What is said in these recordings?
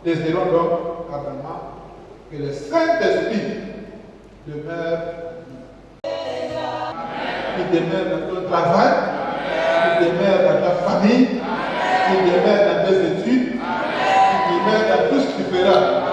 Désirons donc ardemment que le Saint-Esprit demeure, qu'il demeure dans ton travail, qu'il demeure dans ta famille, qu'il demeure dans tes études, qu'il demeure dans tout ce que tu feras.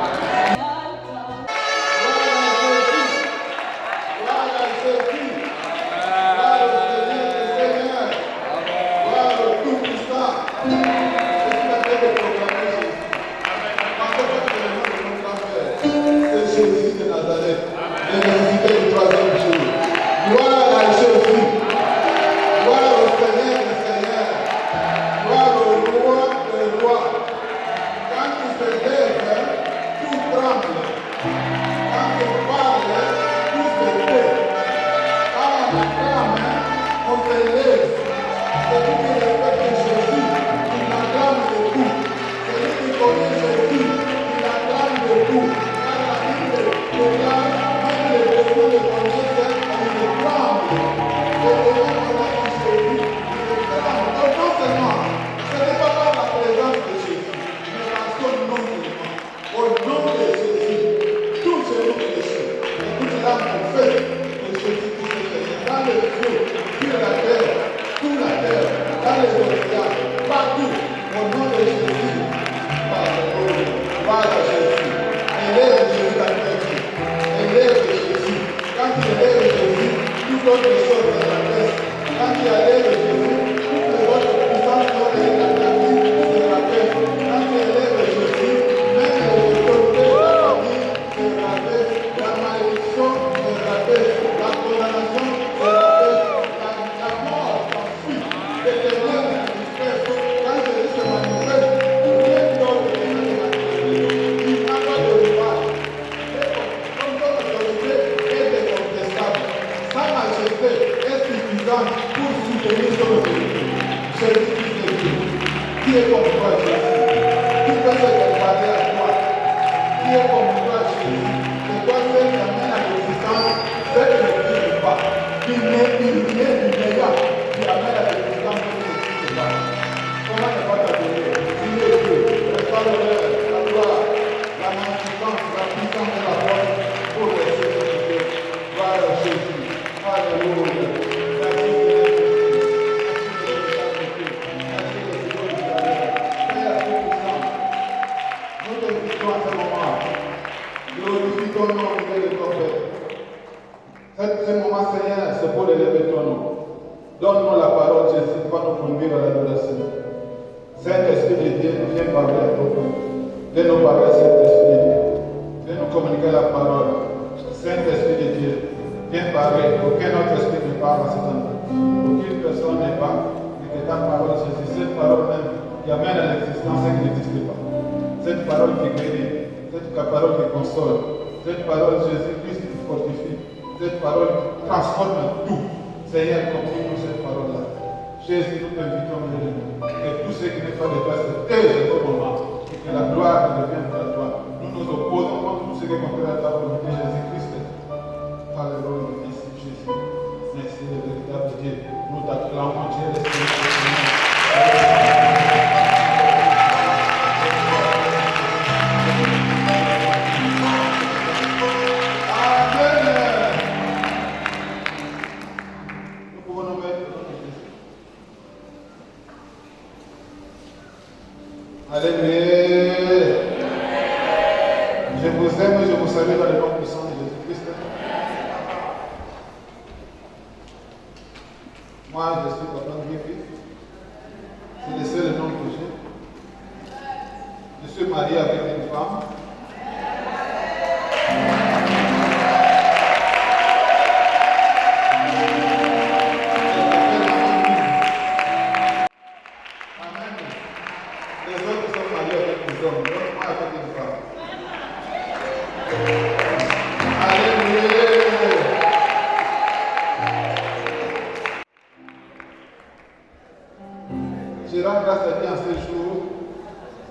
Je rends grâce à Dieu en ce jour,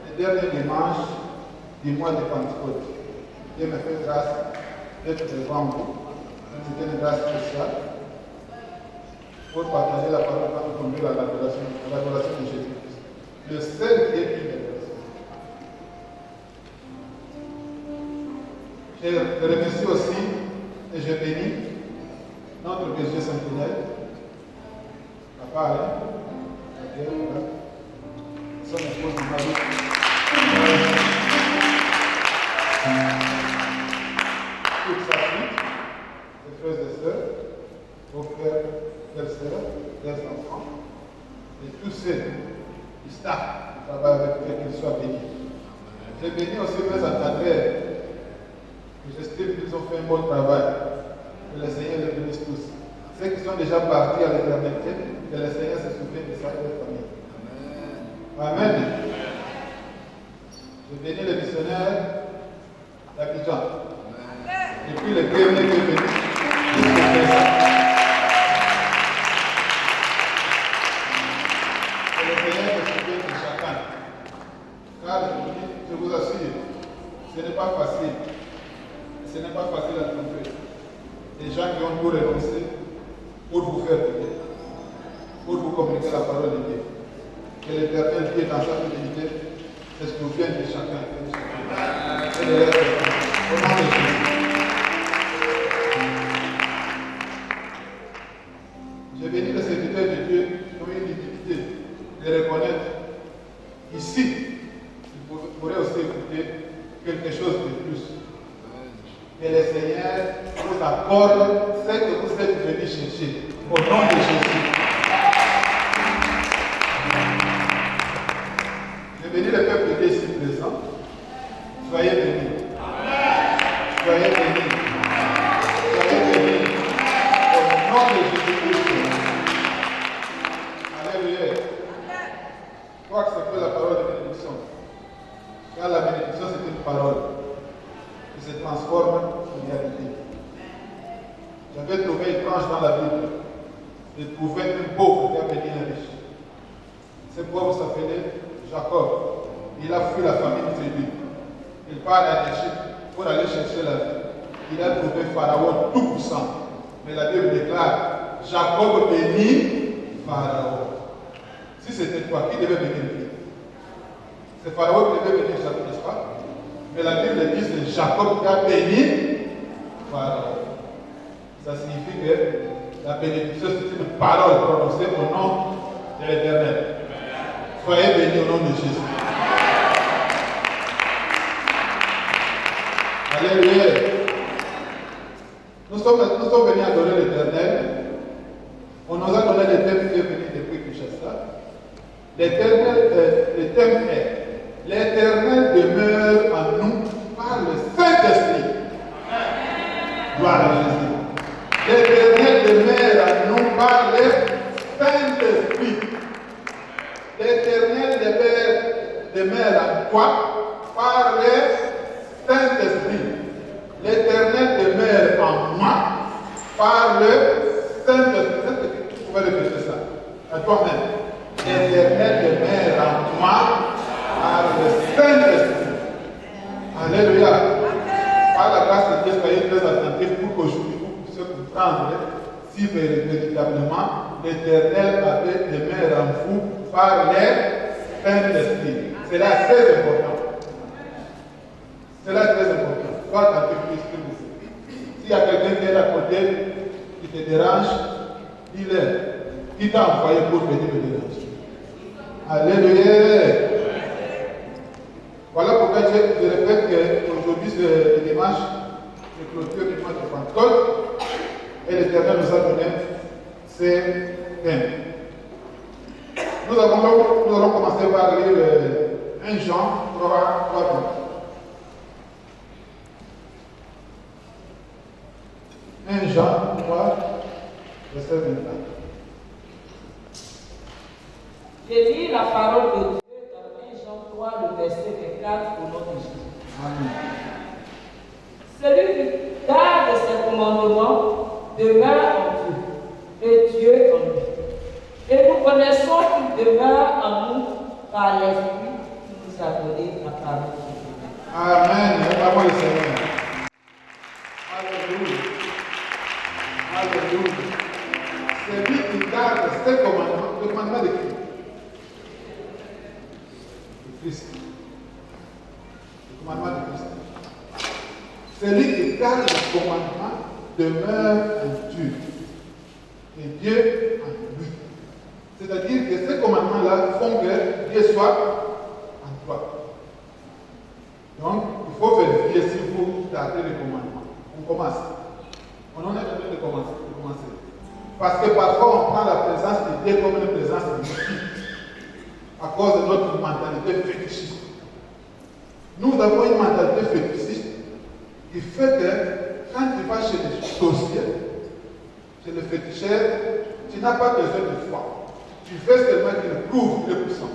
le dernier dimanche du mois de Pentecôte. Dieu me fait grâce d'être devant vous. C'était une grâce spéciale pour partager la parole quand nous conduire à l'adoration de Jésus-Christ. Le seul qui est une personne. Et je remercie aussi et je bénis notre berger centenaire, papa Alain, son épouse Marie, toute sa suite, ses frères et sœurs, vos frères, belles-sœurs, leurs enfants, et tous ceux qui staff, qui travaillent avec eux, qu'ils soient bénis. Je bénis aussi mes encadreurs, que j'estime qu'ils ont fait un bon travail. Que le Seigneur les bénisse tous. Ceux qui sont déjà partis à l'éternité, que le Seigneur se souvienne de ça et de leur famille. Amen. Je bénis les missionnaires d'Abidjan. Et puis les premiers qui sont venus. Que le Seigneur se souvienne de chacun. Car je vous assure, ce n'est pas facile. Ce n'est pas facile à trouver. Des gens qui ont tout renoncé pour vous faire prier, pour vous communiquer la parole de Dieu. Que l'Éternel Dieu dans sa fidélité se souvienne de chacun. Et de l'être au nom de Jésus. J'ai béni les serviteurs de Dieu qui ont eu l'humilité de reconnaître ici, vous pourrez aussi écouter quelque chose de plus. Que le Seigneur vous accorde ce que vous êtes venus chercher. Au nom de Jésus. Je bénis le peuple de Dieu ici présent. Soyez bénis. Soyez bénis. Soyez bénis. Au nom de Jésus-Christ. Alléluia. Je crois que c'est que la parole de bénédiction. Car la bénédiction, c'est une parole qui se transforme en réalité. J'avais trouvé une tranche dans la Bible. J'ai trouvé un pauvre qui a béni un riche. Ce pauvre s'appelait Jacob. Il a fui la famille de lui. Il part en Égypte pour aller chercher la vie. Il a trouvé Pharaon tout puissant. Mais la Bible déclare Jacob bénit Pharaon. Si c'était toi, qui devait bénir lui? C'est Pharaon qui devait bénir Jacob, n'est-ce pas? Mais la Bible dit que c'est Jacob qui a béni Pharaon. Ça signifie que la bénédiction, c'est une parole prononcée au nom de l'Éternel. Soyez bénis au nom de Jésus. Alléluia. Nous sommes venus adorer l'Éternel. On nous a donné le thème qui est venu depuis Kinshasa. Le thème est l'Éternel demeure en nous par le Saint-Esprit. Gloire à Jésus. L'Éternel demeure en nous par le Saint-Esprit. L'Éternel demeure en toi par le Saint-Esprit. L'Éternel demeure en moi par le Saint-Esprit. Vous pouvez répéter ça à toi-même. L'Éternel demeure en moi par le Saint-Esprit. Alléluia. Par la grâce de Dieu, soyez très attentifs pour qu'aujourd'hui vous puissiez comprendre si véritablement l'Éternel demeure en vous par le Saint-Esprit. C'est là très important. C'est là très important. Sois attentif à ce que vous faites. S'il y a quelqu'un qui est à côté, qui te dérange, dis-le. Qui t'a envoyé pour venir me déranger? Alléluia. Voilà pourquoi je répète qu'aujourd'hui c'est le dimanche de clôture du mois de Pentecôte et l'Éternel nous a donné ces thèmes. Nous allons commencer par lire 1 Jean 3, 1 Jean 3, verset 24. J'ai lu la parole de Dieu dans 1 Jean 3, le verset 24 au nom de Jésus. Amen. Celui qui garde ses commandements demeure en Dieu et Dieu en lui. Et nous connaissons qu'il demeure en nous par l'Esprit qui nous a donné la parole de Dieu. Amen. Acclamons le Seigneur. Alléluia. Alléluia. Celui qui garde ses commandements, le commandement de qui? De Christ. Le commandement de Christ. celui qui garde le commandement demeure en Dieu. Et Dieu en lui. C'est-à-dire que ces commandements-là font que Dieu soit en toi. Donc, il faut vérifier si vous gardez les commandements. On commence. On en est en train de commencer. Parce que parfois, on prend la présence de Dieu comme une présence mythique à cause de notre mentalité fétichiste. Nous avons une mentalité fétichiste qui fait que quand tu vas chez les sorciers, chez les féticheurs, tu n'as pas besoin de foi. Tu fais seulement qu'il prouve le puissant.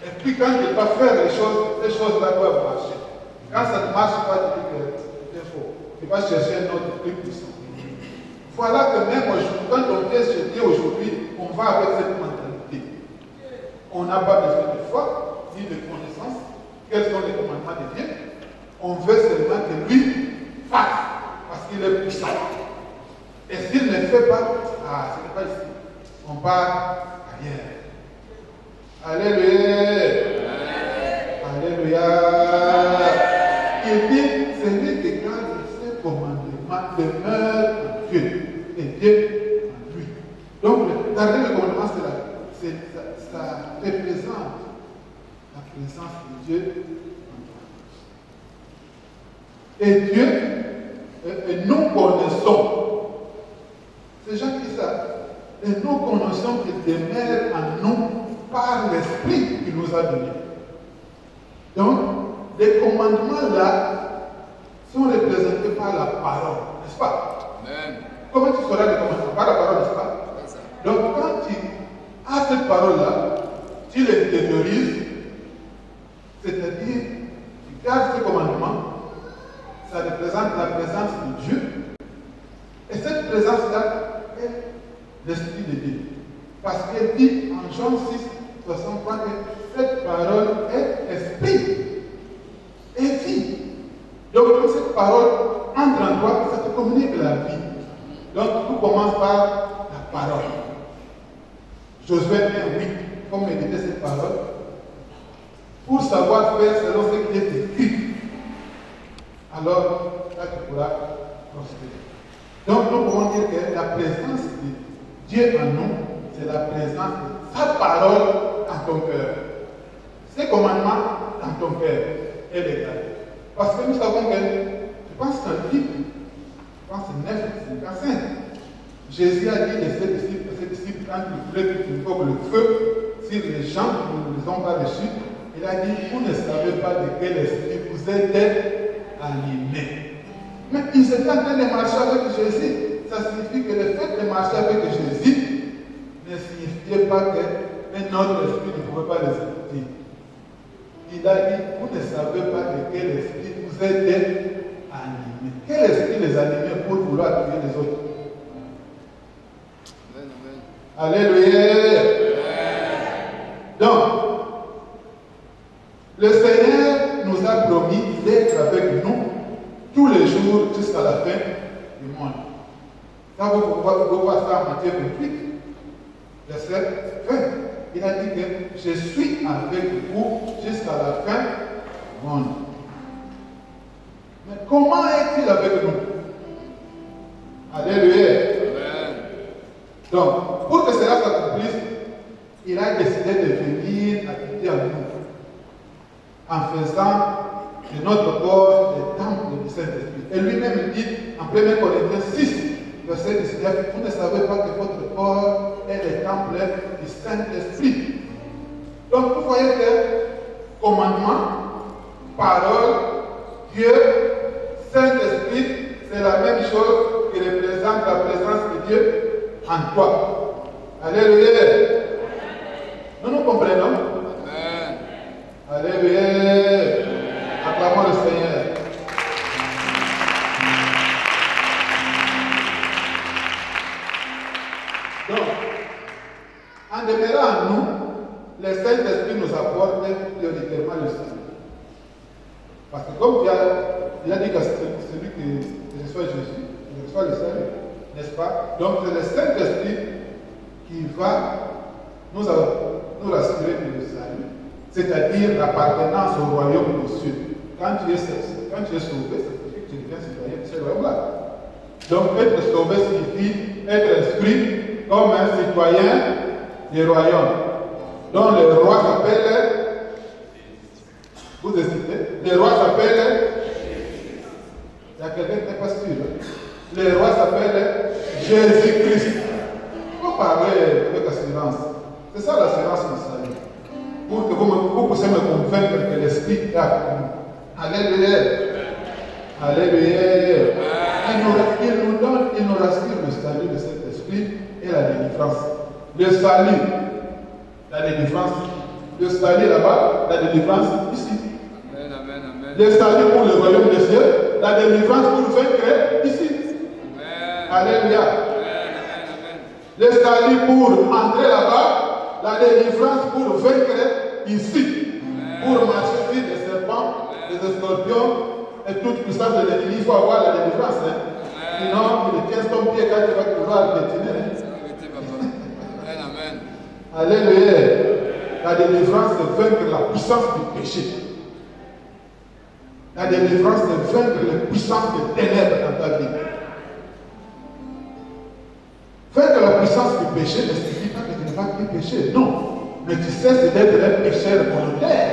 Et puis quand tu vas faire les choses-là doivent marcher. Quand ça ne marche pas, tu dis que c'est faux. Tu vas chercher un autre plus puissant. Voilà que même aujourd'hui, quand on vient chez Dieu aujourd'hui, on va avec cette mentalité. On n'a pas besoin de foi, ni de connaissance. Quels sont les commandements de Dieu? On veut seulement que lui fasse, parce qu'il est puissant. Et s'il ne fait pas, ce n'est pas ici. On part ailleurs. Alléluia. Alléluia. Il dit, celui qui garde ses commandements demeure en Dieu. Et Dieu en lui. Donc, garder le commandement, ça représente la présence de Dieu en toi. Et Dieu, et nous connaissons, ces gens qui savent, et nous connaissons qu'il demeure en nous par l'Esprit qu'il nous a donné. Donc, les commandements là sont représentés par la parole, n'est-ce pas? Amen. Comment tu sauras les commandements? Par la parole, n'est-ce pas? Donc, quand tu as cette parole-là, tu l'intériorises, c'est-à-dire, tu gardes ce commandement, ça représente la présence de Dieu. Et cette présence-là est l'Esprit de Dieu. Parce qu'elle dit en Jean 6, 63 que cette parole est esprit et vie. Donc, quand cette parole entre en toi, ça te communique la vie. Donc, tout commence par la parole. Josué 1, oui, il faut méditer cette parole pour savoir faire selon ce qui est écrit. Alors, là, tu pourras prospérer. Donc, nous pouvons dire que la présence de Dieu en nous, c'est la présence de sa parole dans ton cœur. Ses commandements dans ton cœur et les garder. Parce que nous savons que, je pense qu'un livre, je pense que c'est 9, 55, Jésus a dit à ses disciples, quand il voulait qu'il invoque le feu sur les gens qui ne les ont pas reçus, il a dit, vous ne savez pas de quel esprit vous êtes animés. Mais ils étaient en train de marcher avec Jésus. Ça signifie que le fait de marcher avec Jésus ne signifiait pas qu'un autre esprit ne pouvait pas les écouter. Il a dit, vous ne savez pas de quel esprit vous êtes animés. Quel esprit les animait pour vouloir tuer les autres? Alléluia. Donc, le Seigneur nous a promis d'être avec nous tous les jours jusqu'à la fin du monde. Ça, vous pouvez voir ça en Matthieu 28, verset 20. Il a dit que je suis avec vous jusqu'à la fin du monde. Mais comment est-il avec nous? Alléluia. Donc, pour que cela s'accomplisse, il a décidé de venir habiter en nous, en faisant de notre corps le temple du Saint-Esprit. Et lui-même dit en 1 Corinthiens 6, verset 19, vous ne savez pas que votre corps est le temple du Saint-Esprit. Donc, vous voyez que commandement, parole, Dieu, Saint-Esprit, c'est la même chose qui représente la présence de Dieu en toi. Alléluia. Nous comprenons? Amen. Alléluia. Acclamons le Seigneur. Donc, en demeurant en nous, le Saint-Esprit nous apporte prioritairement le salut. Parce que comme il a dit que celui qui reçoit Jésus, il reçoit le salut. N'est-ce pas? Donc c'est le Saint-Esprit qui va nous assurer du salut, c'est-à-dire l'appartenance au royaume des cieux. quand tu es sauvé, ça signifie que tu deviens citoyen de ce royaume-là. Donc, être sauvé signifie être inscrit comme un citoyen du royaume, dont le roi s'appelle, vous hésitez, le roi s'appelle, il y a quelqu'un qui n'est pas sûr, le roi s'appelle Jésus-Christ. Il faut parler avec assurance. C'est ça l'assurance du salut. Pour que vous puissiez me convaincre que l'Esprit est avec nous. Alléluia. Alléluia. Il nous rassure le salut de cet esprit et la délivrance. Le salut, la délivrance. Le salut là-bas, la délivrance ici. Amen, amen, amen. Le salut pour le royaume des cieux, la délivrance pour vaincre ici. Amen. Alléluia. Amen, amen, amen. Le salut pour entrer là-bas, la délivrance pour vaincre ici. Amen. Pour marcher sur des serpents, des scorpions et toute puissance de l'ennemi, il faut avoir la délivrance. Sinon, il tient ton pied quand tu vas pouvoir détenir. Amen, amen. Alléluia. La délivrance de vaincre la puissance du péché. La délivrance de vaincre les puissances des ténèbres dans ta vie. Vaincre la puissance du péché ne signifie pas que tu ne vas plus pécher. Non. Mais tu cesses d'être un pécheur volontaire.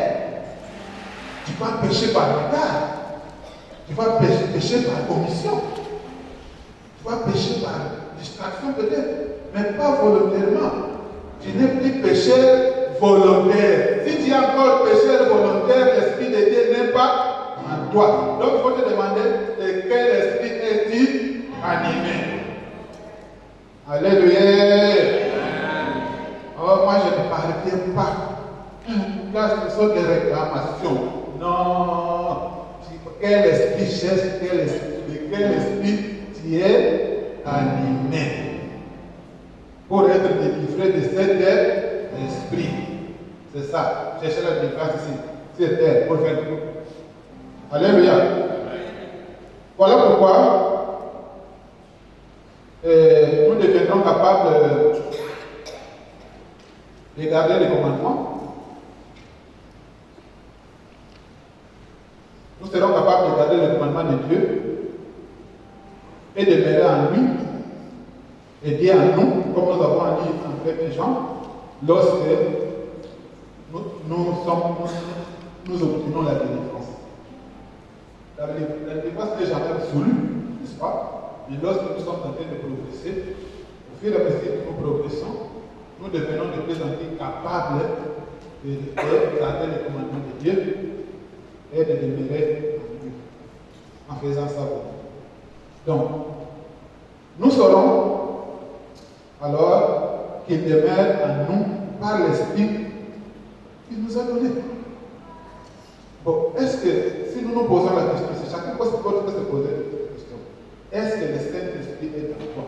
Tu vas pécher par regard. Tu vas pécher par commission. Tu vas pécher par distraction peut-être, mais pas volontairement. Tu n'es plus pécheur volontaire. Si tu es encore pécheur volontaire, l'Esprit de Dieu n'est pas en toi. Donc il faut te demander de quel esprit es-tu animé. Alléluia. Oh, moi je ne parviens pas. Là, ce sont des réclamations. Non. Quel esprit cherche, de quel esprit tu es animé pour être délivré de cet esprit. C'est ça. Chercher la délivrance ici, sur terre, pour faire tout. Alléluia. Voilà pourquoi nous deviendrons capables de garder les commandements. Nous serons capables de garder le commandement de Dieu et de demeurer en lui et Dieu en nous, comme nous avons dit en 1 Jean, lorsque nous obtenons la délivrance. La délivrance n'est jamais absolue, n'est-ce pas? Mais lorsque nous sommes en train de progresser, au fur et à mesure que nous progressons, nous devenons de plus en plus capables de garder le commandement de Dieu et de demeurer en lui, en faisant ça. Donc, nous saurons alors qu'il demeure en nous par l'Esprit qu'il nous a donné. Bon, est-ce que, si nous nous posons la question, si chacun peut se poser cette question, est-ce que le Saint-Esprit est en toi?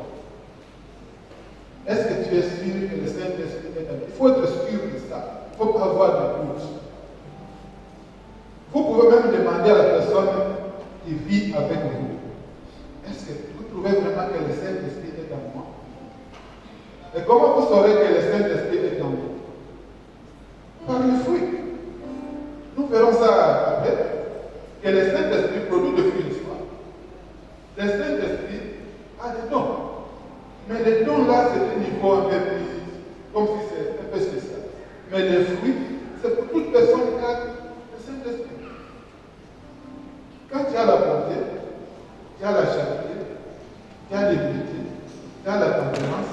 Est-ce que tu es sûr que le Saint-Esprit est en toi? Il faut être sûr de ça. Il ne faut pas avoir de doute. Vous pouvez même demander à la personne qui vit avec vous, est-ce que vous trouvez vraiment que le Saint-Esprit est en moi? Et comment vous saurez que le Saint-Esprit est en vous? Par les fruits. Nous verrons ça après, que le Saint-Esprit produit des fruits, n'est-ce pas? Le Saint-Esprit a des dons. Mais les dons là, c'est un niveau un peu plus, comme si c'est un peu spécial. Mais les fruits, c'est pour toute personne qui a le Saint-Esprit. Quand tu as la bonté, tu as la charité, tu as l'humilité, tu as la tempérance,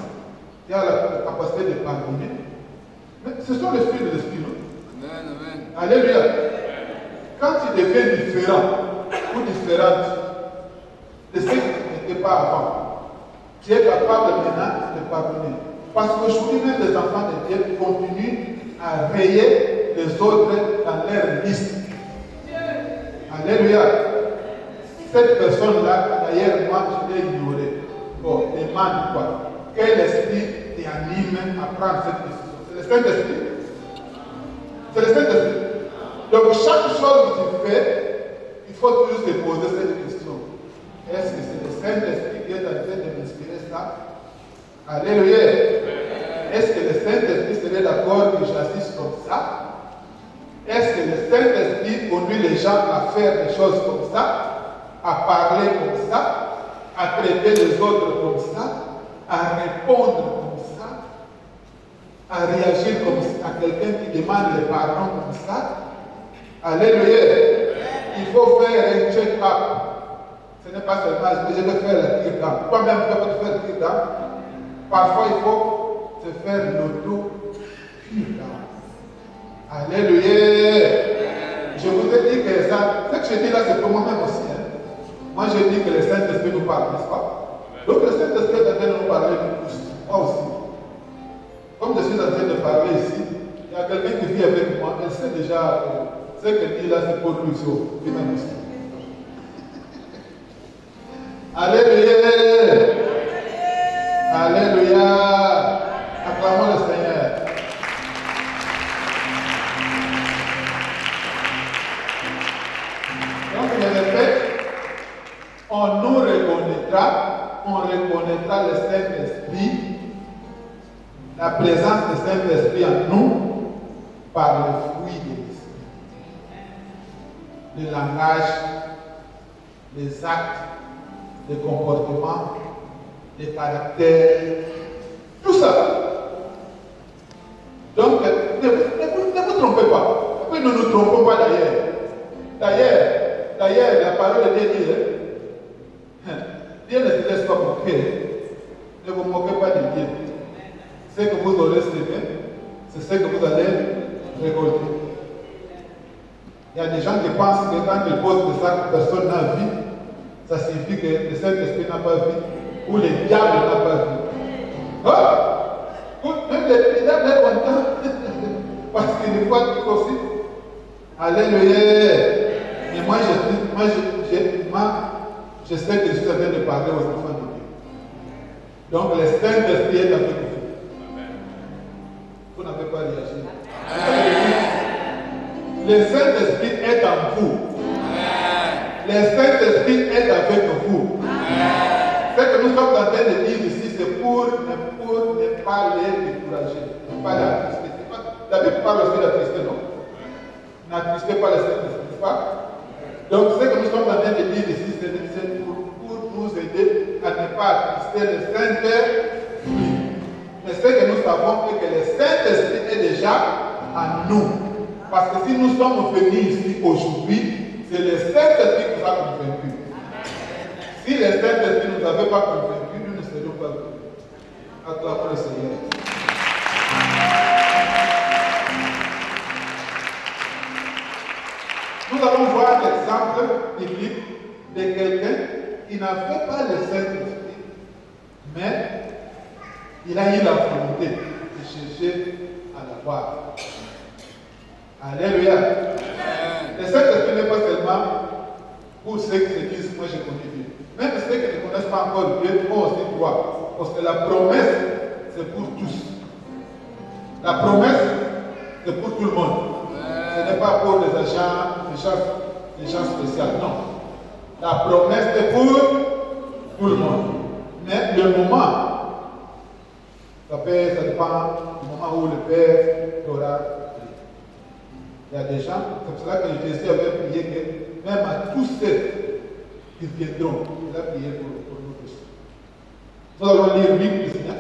tu as la capacité de pardonner. Mais ce sont les fruits de l'esprit, non? Amen, amen. Alléluia. Quand tu deviens différent ou différente de ce que tu n'étais pas avant, tu es capable maintenant de pardonner. Parce qu'aujourd'hui, même les enfants de Dieu continuent à rayer les autres dans leur liste. Alléluia. Cette personne-là, d'ailleurs, moi, je l'ai ignorée. Bon, demande quoi? Quel esprit t'anime à prendre cette décision? C'est le Saint-Esprit. C'est le Saint-Esprit. Donc, chaque chose que tu fais, il faut toujours se poser cette question. Est-ce que c'est le Saint-Esprit qui est en train de m'inspirer ça? Alléluia. Est-ce que le Saint-Esprit serait d'accord que j'assiste comme ça? Est-ce que le Saint-Esprit conduit les gens à faire des choses comme ça, à parler comme ça, à traiter les autres comme ça, à répondre comme ça, à réagir comme ça, à quelqu'un qui demande le pardon comme ça? Alléluia. Il faut faire un check-up. Ce n'est pas seulement je vais faire le tir-dent. Toi-même, tu vas te faire le tir-dent. Parfois, il faut se faire l'auto-tir-dent. Alléluia. Je vous ai dit que ça, ce que je dis là, c'est pour moi-même aussi. Hein. Moi, je dis que le Saint-Esprit nous parle, n'est-ce pas? Donc, le Saint-Esprit est en train de nous parler de tous. Moi aussi. Comme je suis en train de parler ici, il y a quelqu'un qui vit avec moi, elle sait déjà ce qu'elle dit là, c'est pour lui lui-même aussi. Alléluia. Alléluia. Acclamons le Seigneur. Donc, je répète, on nous reconnaîtra le Saint-Esprit, la présence du Saint-Esprit en nous, par le fruit de l'Esprit. Le langage, les actes, les comportements, les caractères, tout ça. Donc, ne vous trompez pas. Oui, nous ne nous trompons pas d'ailleurs. D'ailleurs, la parole de Dieu dit, Dieu ne se laisse pas moquer. Ne vous moquez pas de Dieu. Ce que vous aurez semé, c'est ce que vous allez récolter. Il y a des gens qui pensent que quand ils posent que ça, personne n'a vu, ça signifie que le Saint-Esprit n'a pas vu, ou le diable n'a pas vu. Oh! Même le diable est content, parce qu'il voit tout aussi. Alléluia! Mais moi, je sais que je suis en train de parler aux enfants de Dieu. Donc, le Saint-Esprit est avec vous. Vous n'avez pas réagi. Le Saint-Esprit est en vous. Le Saint-Esprit est avec vous. Ce que nous sommes en train de dire ici, c'est pour ne pas les décourager, ne pas les attrister. La Bible parle aussi d'attrister, non? N'attristez pas le Saint-Esprit, n'est-ce pas? Donc, ce que nous sommes en train de dire ici, c'est pour nous aider à ne pas attrister le Saint-Esprit. Mais ce que nous savons, c'est que le Saint-Esprit est déjà en nous. Parce que si nous sommes venus ici aujourd'hui, c'est le Saint-Esprit qui nous a convaincus. Si le Saint-Esprit ne nous avait pas convaincus, nous ne serions pas venus. Acclamons le Seigneur. Nous allons voir l'exemple biblique de quelqu'un qui n'avait pas le Saint-Esprit, mais il a eu la volonté de chercher à l'avoir. Alléluia. Le Saint-Esprit n'est pas seulement pour ceux qui se disent, moi je connais Dieu. Même ceux qui ne connaissent pas encore Dieu vont aussi croire. Parce que la promesse, c'est pour tous. La promesse, c'est pour tout le monde. Ce n'est pas pour les agents, les gens spéciaux. Non. La promesse, c'est pour tout le monde. Mais le moment, ça dépend du moment où le Père aura. Il y a des gens, c'est pour cela que Jésus avait prié que même à tous ceux qui viendront, il a prié pour nous tous. Nous allons lire Luc 19,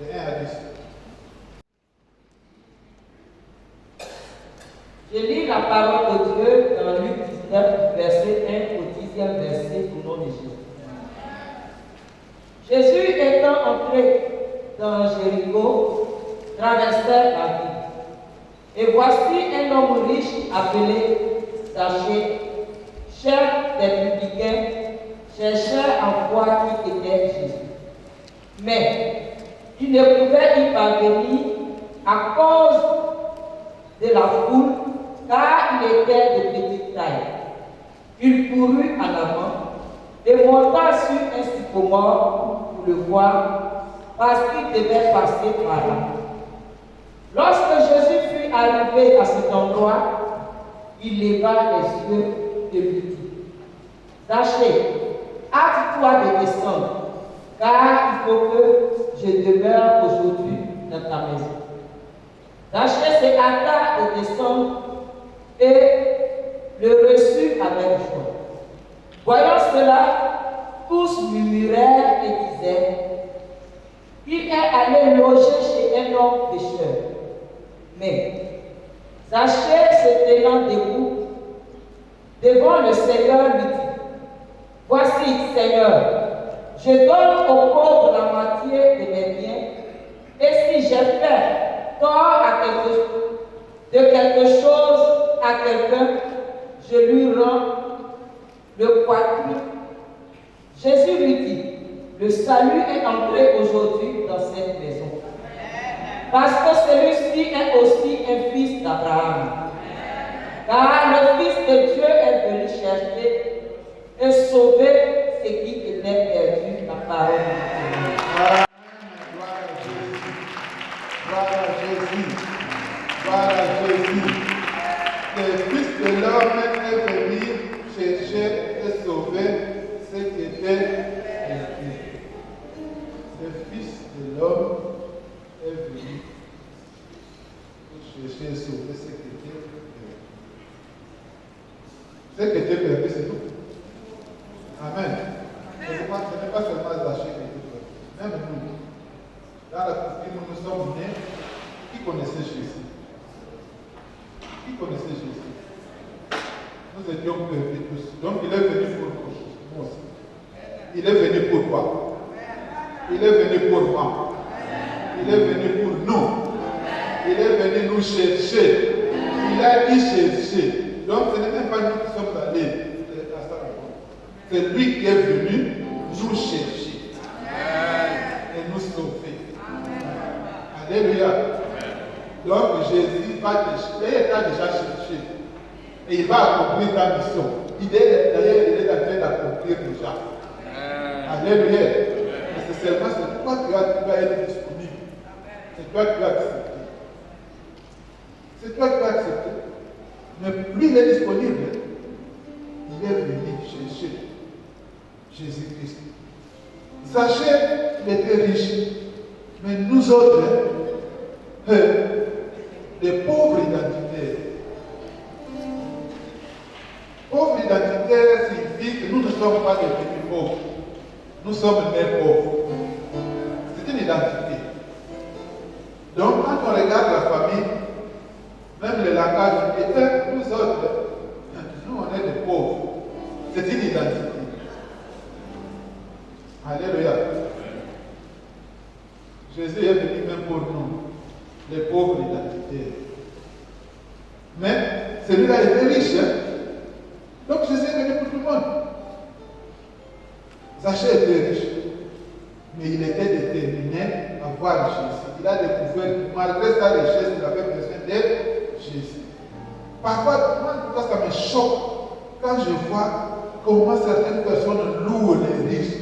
de 1 à 10. Je lis la parole de Dieu dans Luc 19, verset 1 au 10e verset au nom de Jésus. Jésus étant entré dans Jéricho, traversait la ville. Et voici un homme riche appelé Zachée, chef des publicains, cherchait à voir qui était Jésus. Mais il ne pouvait y parvenir à cause de la foule, car il était de petite taille. Il courut en avant et monta sur un sycomore pour le voir, parce qu'il devait passer par là. Lorsque Jésus fut arrivé à cet endroit, il leva les yeux et lui dit, Zachée, hâte-toi de descendre, car il faut que je demeure aujourd'hui dans ta maison. Zachée se hâta de descendre et le reçut avec joie. Voyant cela, tous murmurèrent et disaient, il est allé loger chez un homme pécheur. Mais Zachée, se tenant debout devant le Seigneur, lui dit, voici, Seigneur, je donne aux pauvres la moitié de mes biens, et si j'ai fait tort de quelque chose à quelqu'un, je lui rends le quadruple. Jésus lui dit, le salut est entré aujourd'hui dans cette maison, parce que celui-ci est aussi un fils d'Abraham. Car le Fils de Dieu est venu chercher et sauver ce qui était perdu, la parole de Dieu. Gloire à Jésus. Gloire à Jésus. Le Fils de l'homme est venu chercher et sauver ce qui était perdu. Le Fils de l'homme est venu chercher et sauver ce qui était perdu. Ce qui était perdu, c'est nous. Amen. Ce n'est pas seulement Zachée qui était perdu. Même nous. Dans la culture où nous sommes nés, qui connaissait Jésus? Qui connaissait Jésus? Nous étions perdus tous. Donc il est venu pour nous. Nous aussi. Il est venu pour toi. Il est venu pour moi. Il est venu pour nous. Il est venu nous chercher. Il a dit chercher. Donc ce n'est même pas nous qui sommes allés à sa rencontre. C'est lui qui est venu nous chercher et nous sauver. Alléluia. Donc Jésus va te chercher. Il t'a déjà cherché. Et il va accomplir ta mission. D'ailleurs, il est en train d'accomplir déjà. Alléluia. Mais c'est seulement toi qui vas être disponible. C'est toi qui vas accepter. C'est toi qui vas accepter. Mais lui, il est disponible. Il est venu chercher Jésus-Christ. Sachez, il était riche. Mais nous autres, des pauvres identitaires. Pauvres identitaires signifie que nous ne sommes pas devenus pauvres. Nous sommes nés pauvres. C'est une identité. Donc, quand on regarde la famille, même le langage, nous autres, nous on est des pauvres. C'est une identité. Alléluia. Jésus est venu même pour nous, les pauvres identitaires. Mais celui-là était riche. Donc Jésus est venu pour tout le monde. Zachée était riche. Mais il était déterminé à voir Jésus. Il a découvert que malgré sa richesse, il avait besoin de Jésus. Parfois, moi, ça me choque quand je vois comment certaines personnes louent les riches.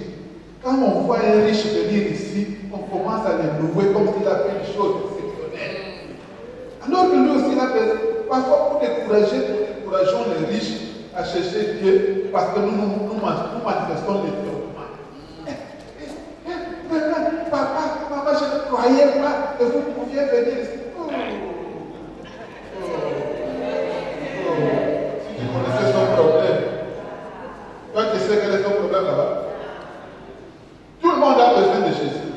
Quand on voit un riche venir ici, on commence à le louer comme s'il a fait une chose exceptionnelle. Alors que lui aussi, il a besoin, parfois pour décourager, nous décourageons les riches à chercher Dieu parce que nous manifestons les développements. Papa, maman, je ne croyais pas que vous pouviez venir ici. Si tu connaissais son problème, toi tu sais quel est son problème là-bas. Tout le monde a besoin de Jésus.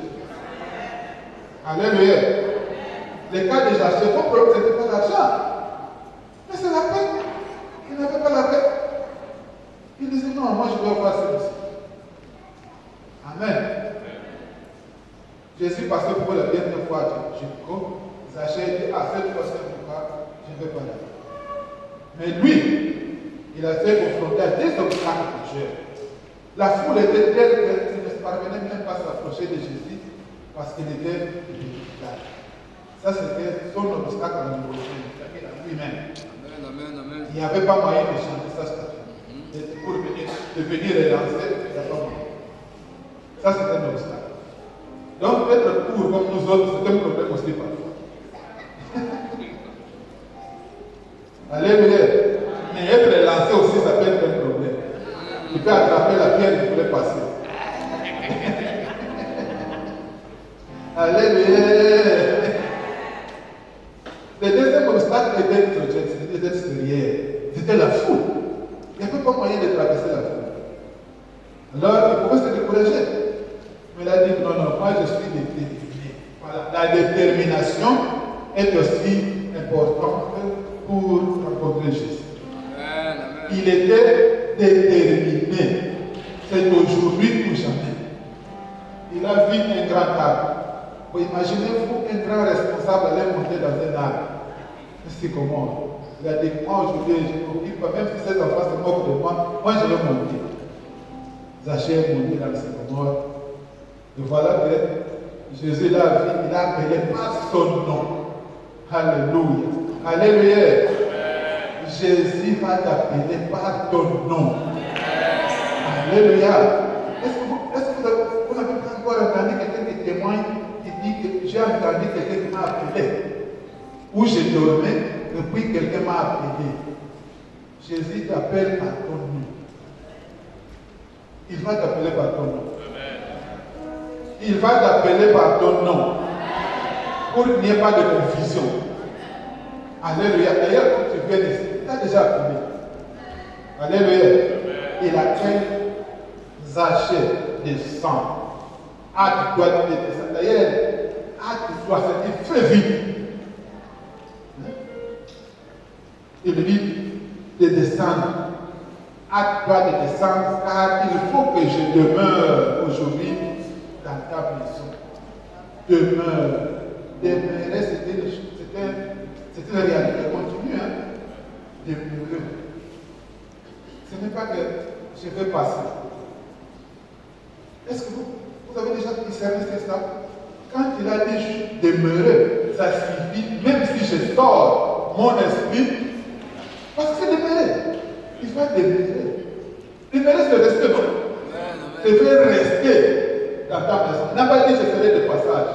Alléluia. Les cas de Zachée, son problème, ce n'était pas l'argent. Mais c'est la paix. Il n'avait pas la paix. Il disait non, moi je dois faire ceci. Amen. Jésus passait pour la dernière fois à Jéricho. Zachée dit, ah, cette fois-ci, je ne vais pas là. Mais lui, il a été confronté à des obstacles majeurs. La foule était telle qu'il ne parvenait même pas à s'approcher de Jésus parce qu'il était ridiculeux. Ça, c'était son obstacle à lui-même. Il n'y avait pas moyen de changer sa statue. Pour devenir relancer, il n'y a pas moyen. Ça, c'est un obstacle. Donc, être court comme nous autres, c'est un problème aussi parfois. Alléluia. Mais être lancé aussi, ça peut être un problème. Il peut attraper la pierre et voulait passer. Alléluia. Alors, il pouvait se décourager. Mais il a dit, non, non, moi je suis déterminé. Voilà. La détermination est aussi importante pour rencontrer Jésus. Amen. Il était déterminé. C'est aujourd'hui ou jamais. Il a vu un grand arbre. Vous imaginez-vous un grand responsable aller monter dans un arbre. C'est comment? Il a dit, moi aujourd'hui, je m'occupe pas, même si ces enfants se moquent de moi, moi je vais monter. Zachée est monté dans le sycomore. Et voilà que Jésus l'a vu, il a appelé par son nom. Alléluia. Alléluia. Jésus va t'appeler par ton nom. Alléluia. Est-ce que vous n'avez pas encore entendu quelqu'un qui témoigne, qui dit que j'ai entendu quelqu'un qui m'a appelé? Où je dormais, et puis quelqu'un m'a appelé. Jésus t'appelle par ton nom. Il va t'appeler par ton nom. Il va t'appeler par ton nom. Pour qu'il n'y ait pas de confusion. Alléluia. D'ailleurs, quand tu viens ici, tu as déjà appelé. Alléluia. Il appelle Zachée de sang. Ah, tu dois te descendre. D'ailleurs, tu dois sortir très vite. Il dit de descendre. Tu dois te descendre car il faut que je demeure aujourd'hui dans ta maison. Demeure. Demeurer, c'était une réalité continue. Demeurer. Ce n'est pas que je vais passer. Est-ce que vous avez déjà discerné ça? Quand il a dit demeurer, ça signifie, même si je sors mon esprit, parce que c'est demeurer. Il va demeurer. Demeurer, c'est rester, non? C'est faire rester dans ta maison. Il n'a pas dit je serai de passage.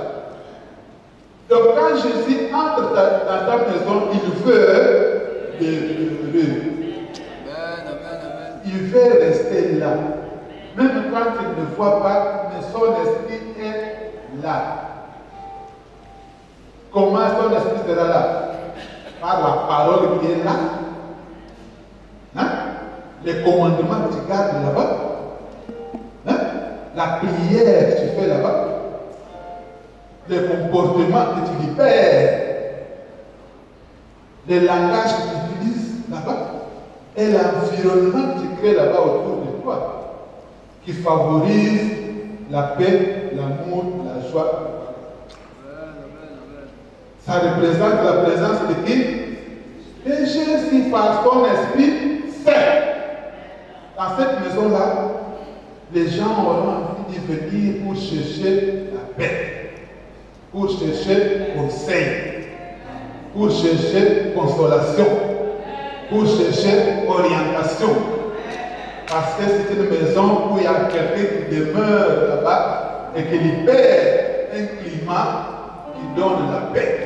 Donc quand Jésus entre dans ta maison, il veut demeurer. Il veut rester là. Même quand il ne voit pas, mais son esprit est là. Comment son esprit sera là? Par la parole qui est là. Hein? Les commandements que tu gardes là-bas. Hein? La prière que tu fais là-bas. Les comportements que tu libères. Les langages que tu utilises là-bas. Et l'environnement que tu crées là-bas autour de toi. Qui favorise la paix, l'amour, la joie. Ça représente la présence de qui? De Jésus par son esprit saint. Dans cette maison-là, les gens auront envie d'y venir pour chercher la paix, pour chercher conseil, pour chercher consolation, pour chercher orientation. Parce que c'est une maison où il y a quelqu'un qui demeure là-bas et qui libère un climat qui donne la paix.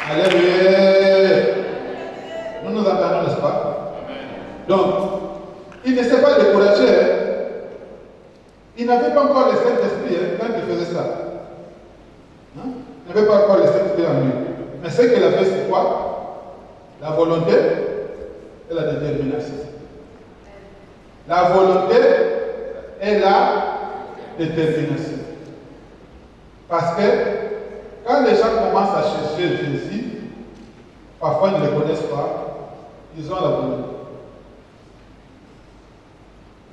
Alléluia. Nous nous entendons, n'est-ce pas? Donc, il ne s'est pas découragé. Il n'avait pas encore le Saint-Esprit quand il faisait ça. Il n'avait pas encore le Saint-Esprit en lui. Mais ce qu'il avait, c'est quoi? La volonté et la détermination. La volonté et la détermination. Parce que quand les gens commencent à chercher Jésus, parfois ils ne le connaissent pas, ils ont la volonté.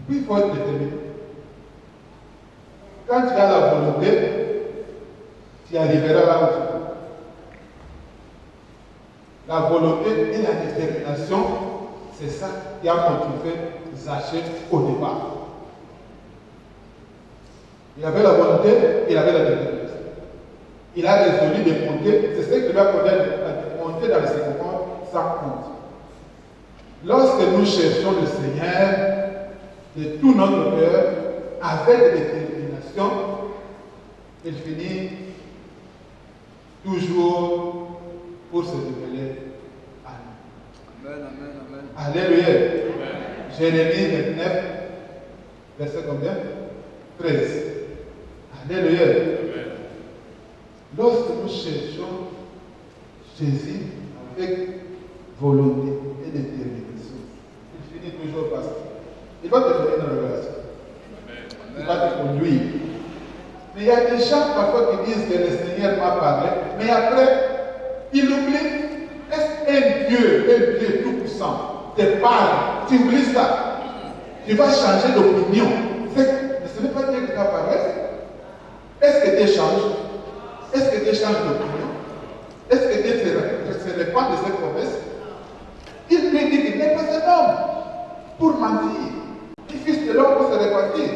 Puis il faut être déterminé. Quand tu as la volonté, tu arriveras là où tu veux. La volonté et la détermination, c'est ça qui a motivé Zachée au départ. Il avait la volonté, il avait la détermination. Il a résolu de monter, c'est ce qui lui a permis de monter dans le sycomore sans honte. Lorsque nous cherchons le Seigneur de tout notre cœur, avec détermination, il finit toujours pour se révéler à nous. Amen, amen, amen. Alléluia. Amen. Jérémie 29, verset combien? 13. Alléluia. Amen. Lorsque nous cherchons Jésus avec volonté et détermination. Il finit toujours par ça. Il va te donner une révélation. Il va te conduire. Mais il y a des gens parfois qui disent que le Seigneur m'a parlé, mais après, il oublie. Est-ce qu'un Dieu tout-puissant te parle? Tu oublies ça. Tu vas changer d'opinion. Mais ce n'est pas Dieu qui t'a parlé. Est-ce que Dieu change? Est-ce que Dieu change d'opinion? Est-ce que Dieu se répand de ses promesses? Il lui dit qu'il n'est pas un homme pour mentir. Le fils de l'homme pour se repentir.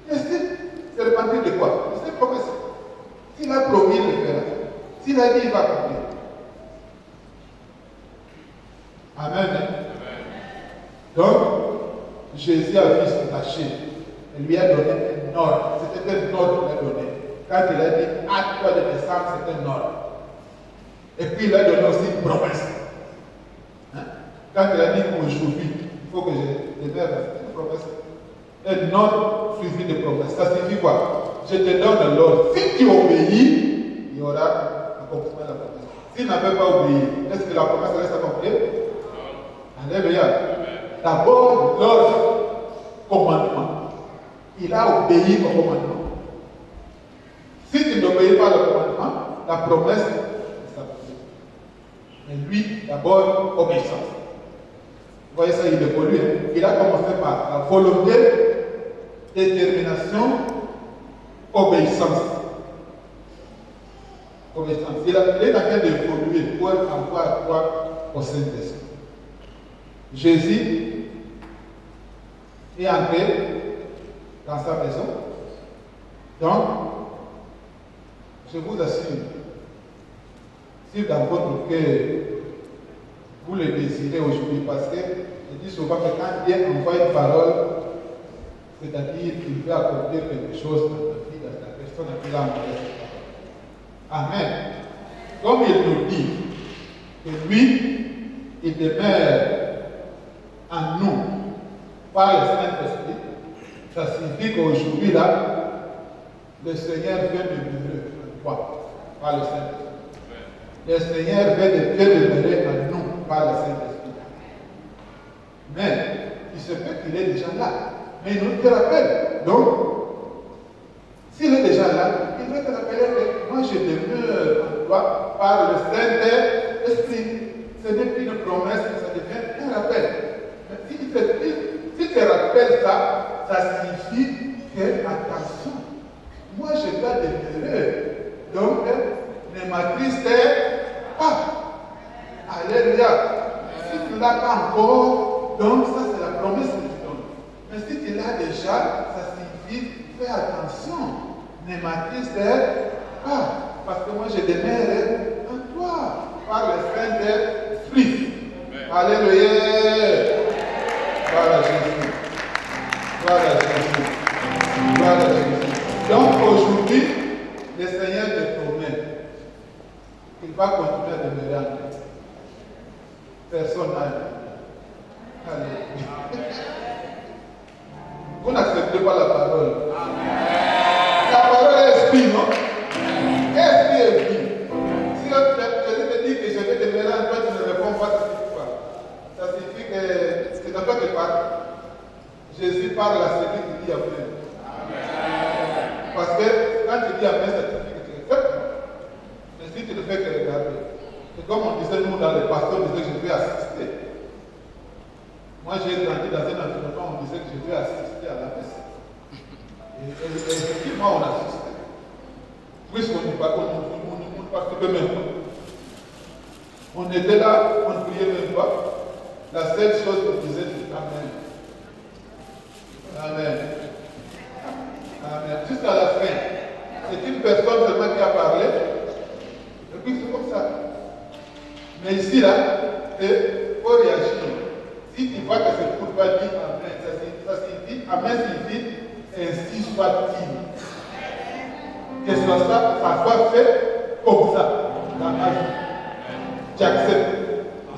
Mais se repentir de quoi? De ses promesses. S'il a promis, il le fera. S'il a dit, il va accomplir. Amen. Donc, Jésus a vu se cacher. Il lui a donné un ordre. C'était un ordre qu'il a donné. Quand il a dit, hâte-toi de descendre, c'est un ordre. Et puis il a donné aussi une promesse. Hein? Quand il a dit aujourd'hui, il faut que je demeure, c'est une promesse. Un ordre suivi de promesses. Ça signifie quoi? Je te donne l'ordre. Si tu obéis, il y aura accomplissement de la promesse. S'il n'avait pas obéi, est-ce que la promesse reste accomplie? Alléluia. D'abord, l'ordre, commandement. Il a obéi au commandement. Si tu n'obéis pas au commandement, la promesse est accomplie. Mais lui, d'abord, obéissance. Vous voyez ça, il évolue. Il a commencé par la volonté, détermination, obéissance. Obéissance. Il est en train d'évoluer pour avoir quoi au Saint-Esprit. Jésus est entré dans sa maison. Donc, je vous assure, si dans votre cœur, vous le désirez aujourd'hui, parce que je dis souvent que quand Dieu envoie une parole, c'est-à-dire qu'il veut accomplir quelque chose dans la vie de la personne à qui il a envoyé cette parole. Amen. Comme il nous dit que lui, il demeure en nous par le Saint-Esprit, ça signifie qu'aujourd'hui, là, le Seigneur vient demeurer en toi par le Saint-Esprit. Le Seigneur vient demeurer en nous par le Saint-Esprit. Mais il se peut qu'il est déjà là. Mais il nous te rappelle. Donc, s'il est déjà là, il va te rappeler que moi je demeure en toi par le Saint-Esprit. Ce n'est plus une promesse, mais ça devient un rappel. Mais si tu rappelles ça, ça signifie que, attention, moi je dois demeurer. Donc, ne m'attriste pas. Alléluia. Si tu ne l'as pas encore, donc ça c'est la promesse que tu donnes. Mais si tu l'as déjà, ça signifie fais attention. Ne m'attriste pas. Parce que moi je demeure en toi par le Saint-Esprit. Alléluia. Gloire à Jésus. Gloire à Jésus. Gloire à Jésus. Donc aujourd'hui, le Seigneur te promet qu'il va continuer à demeurer en toi. Personne n'a dit. Alléluia. Vous n'acceptez pas la parole. La parole est esprit, non? Esprit est vie. Si je te dis que je vais demeurer en toi, tu ne réponds pas, ça signifie quoi? Ça signifie que c'est dans toi qui parle. Jésus parle à celui qui dit Amen. Parce que quand tu dis Amen, ça signifie que tu acceptes. Mais si tu ne fais que regarder, c'est comme on disait, nous, dans les pasteurs, on disait que je vais assister. Moi, j'ai grandi dans un environnement où on disait que je vais assister à la messe. Et effectivement, on assistait. Puisqu'on ne participait même pas. On était là, on ne priait même pas. La seule chose qu'on disait, c'est Amen. Amen. Amen. Jusqu'à la fin. C'est une personne seulement qui a parlé. Et puis c'est comme ça. Mais ici, là, il faut réagir. Si tu vois que c'est pour toi, dis Amen. Ça signifie, Amen signifie, ainsi soit-il. Que ce soit fait comme ça, dans ma vie. Tu acceptes.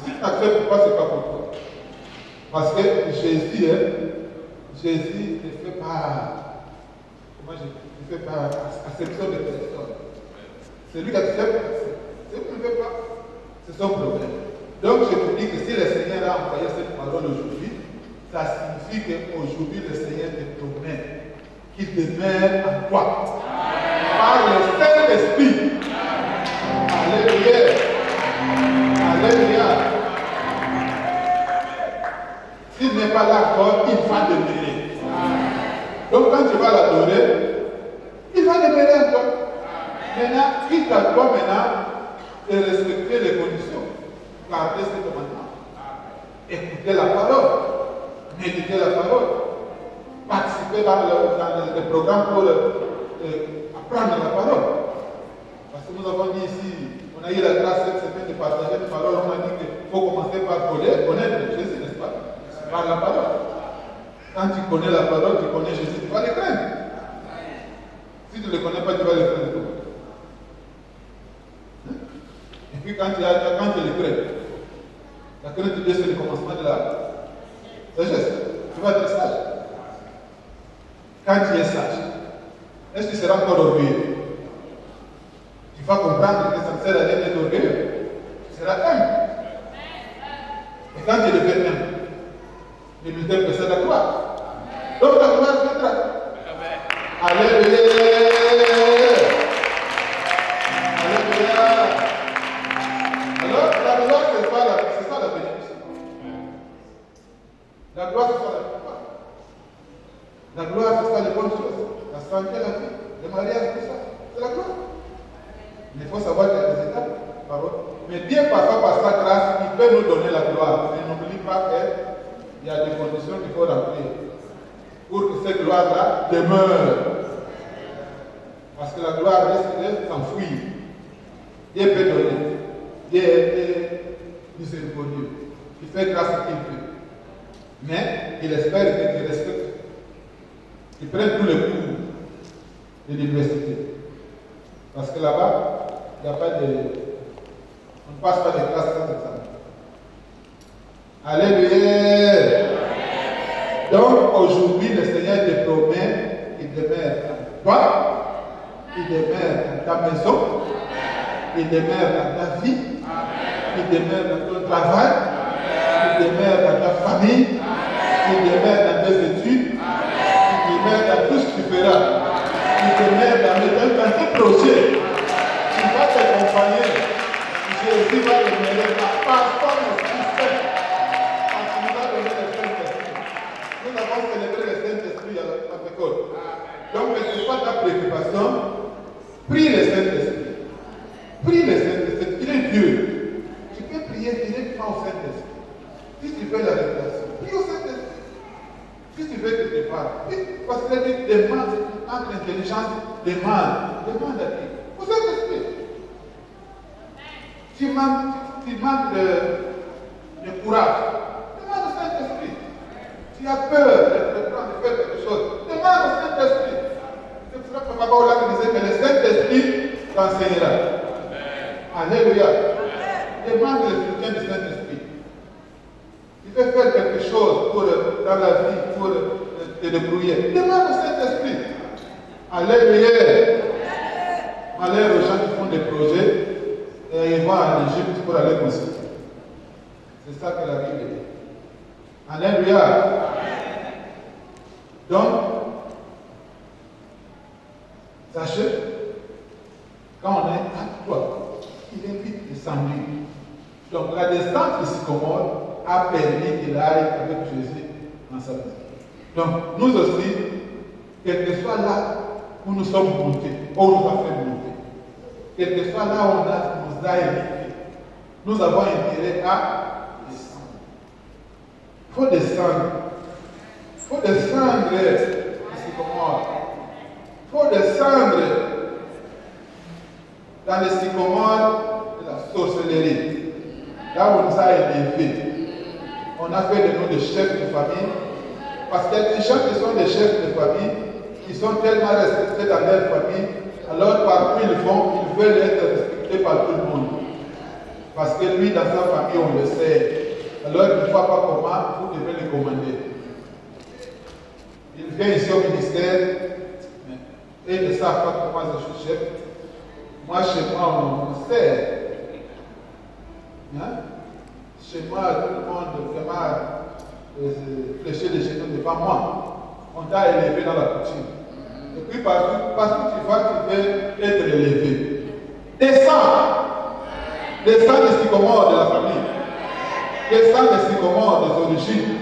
Si tu n'acceptes pas, ce n'est pas pour toi. Parce que Jésus ne fait pas, comment je fais pas acception de personne. C'est lui qui accepte. Celui qui ne fait pas, c'est son problème. Donc je vous dis que si le Seigneur a envoyé cette parole aujourd'hui, ça signifie qu'aujourd'hui le Seigneur te promet qu'il demeure en toi. Par le Saint-Esprit. Alléluia. Alléluia. S'il n'est pas là encore, il va demeurer. Donc quand tu vas l'adorer, il va demeurer en toi. Maintenant, quitte à toi maintenant de respecter les conditions. Garder ces commandements. Écouter la parole. Méditer la parole. Participer dans le programme pour apprendre la parole. Parce que nous avons dit ici, on a eu la grâce cette semaine de partager la parole. On a dit qu'il faut commencer par connaître Jésus, n'est-ce pas? Par la parole. Quand tu connais la parole, tu connais Jésus, tu vas le craindre. Si tu ne le connais pas, tu vas le craindre. Et puis quand tu le crains, la crainte de Dieu, c'est le commencement de la sagesse. Tu vas être sage. Quand tu es sage, est-ce que tu seras encore orgueilleux? Tu vas comprendre que ça ne sert à rien d'être orgueilleux. Tu seras humble. Et quand tu deviens humble, l'humilité précède la gloire. Donc la gloire viendra. Alléluia. Alléluia. Alors, la gloire, c'est ça la bénédiction. La gloire, c'est ça la gloire. La gloire, c'est ça les bonnes choses. La santé, la vie, le mariage, tout ça. C'est la gloire. Mais il faut savoir qu'il y a des étapes. Mais Dieu, parfois, par sa grâce, il peut nous donner la gloire. Mais n'oublie pas qu'il y a des conditions qu'il faut remplir pour que cette gloire-là demeure. Parce que la gloire risque de s'enfuir. Dieu peut donner. Dieu est miséricordieux. Il fait grâce à qui il peut. Mais il espère que tu respectes. Ils prennent tous les cours de l'université. Parce que là-bas, il n'y a pas de. On ne passe pas de classe sans examen. Alléluia. Donc aujourd'hui, le Seigneur te promet qu'il demeure en toi, il demeure dans ta maison, il demeure dans ta vie, il demeure dans ton travail, il demeure dans ta famille, il demeure dans tes études. Il demeure dans tout ce que tu feras. Il demeure dans tes projets. Tu vas t'accompagner. Jésus va demeurer par comme le Christ. Quand tu nous as donné le Saint-Esprit. Nous avons célébré le Saint-Esprit à la Pentecôte. Donc, quelle que soit ta préoccupation, prie le Saint-Esprit. Prie le Saint-Esprit. Il est Dieu. Tu peux prier directement au Saint-Esprit. Si tu veux la révélation, prie au Saint-Esprit. Si tu veux que tu parles, parce que la vie demande, entre l'intelligence, demande à qui? Au Saint-Esprit. Tu manques de courage, demande au Saint-Esprit. Tu as peur de faire quelque chose, demande au Saint-Esprit. C'est pour ça que Papa Ola disait que le Saint-Esprit t'enseignera. Alléluia. Demande le soutien du Saint-Esprit. Tu veux faire quelque chose dans la vie pour te débrouiller. Demande au Saint-Esprit. Alléluia. Malheur aux gens qui font des projets et ils vont en Égypte pour aller construire. C'est ça que la Bible dit. Alléluia. Donc, sachez, quand on est à toi, il est vite descendu. Donc, la descente de Sycomore a permis qu'il aille avec Jésus dans sa vie. Donc, nous aussi, quel que soit là où nous sommes montés, où on nous a fait monter, quel que soit là où on nous a évités, nous avons intérêt à descendre. Il faut descendre. Il faut descendre de Sycomore. Il faut descendre dans le Sycomore de la sorcellerie. Là où on nous a élevés. On a fait de nous des chefs de famille. Parce qu'il y a des gens qui sont des chefs de famille, qui sont tellement respectés dans leur famille, alors par où ils vont, ils veulent être respectés par tout le monde. Parce que lui, dans sa famille, on le sait. Alors il ne voit pas comment vous devez le commander. Il vient ici au ministère, et ils ne savent pas comment je suis chef. Moi, chez moi, on sait. Hein? chez moi, tout le monde vraiment fléchait les genoux devant moi. On t'a élevé dans la coutume. Et puis partout tu vas, tu veux être élevé. Descends. Descends des sycomores de la famille. Descends des sycomores des origines.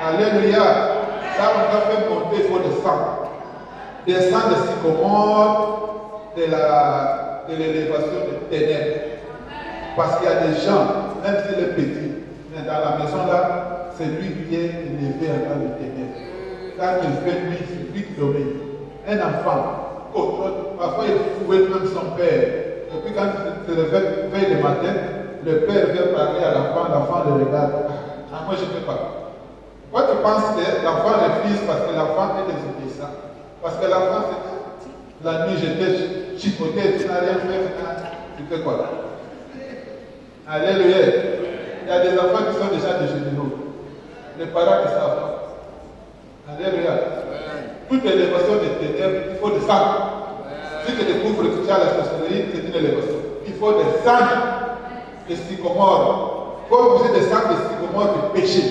Alléluia. Là, on t'a fait monter, il faut descendre. Descends des sycomores de l'élévation des ténèbres. Parce qu'il y a des gens, même s'il est petit, mais dans la maison là, c'est lui qui est élevé dans les ténèbres. Quand il fait nuit, c'est lui qui domine. Un enfant, parfois il fouette même son père. Et puis quand il se réveille le matin, le père vient parler à l'enfant le regarde. Ah, moi je ne fais pas. Pourquoi tu penses que l'enfant refuse parce que l'enfant est désobéissant? Parce que l'enfant, c'est la nuit j'étais chipoté, tu n'as rien fait, tu fais quoi? Alléluia. Il y a des enfants qui sont déjà des généraux. Les parents qui savent pas. Alléluia. Toute élévation des ténèbres, il faut descendre. Si tu découvres que tu as la sorcellerie, c'est une élévation. Il faut descendre des sycomores. Il faut aussi descendre des sycomores du péché.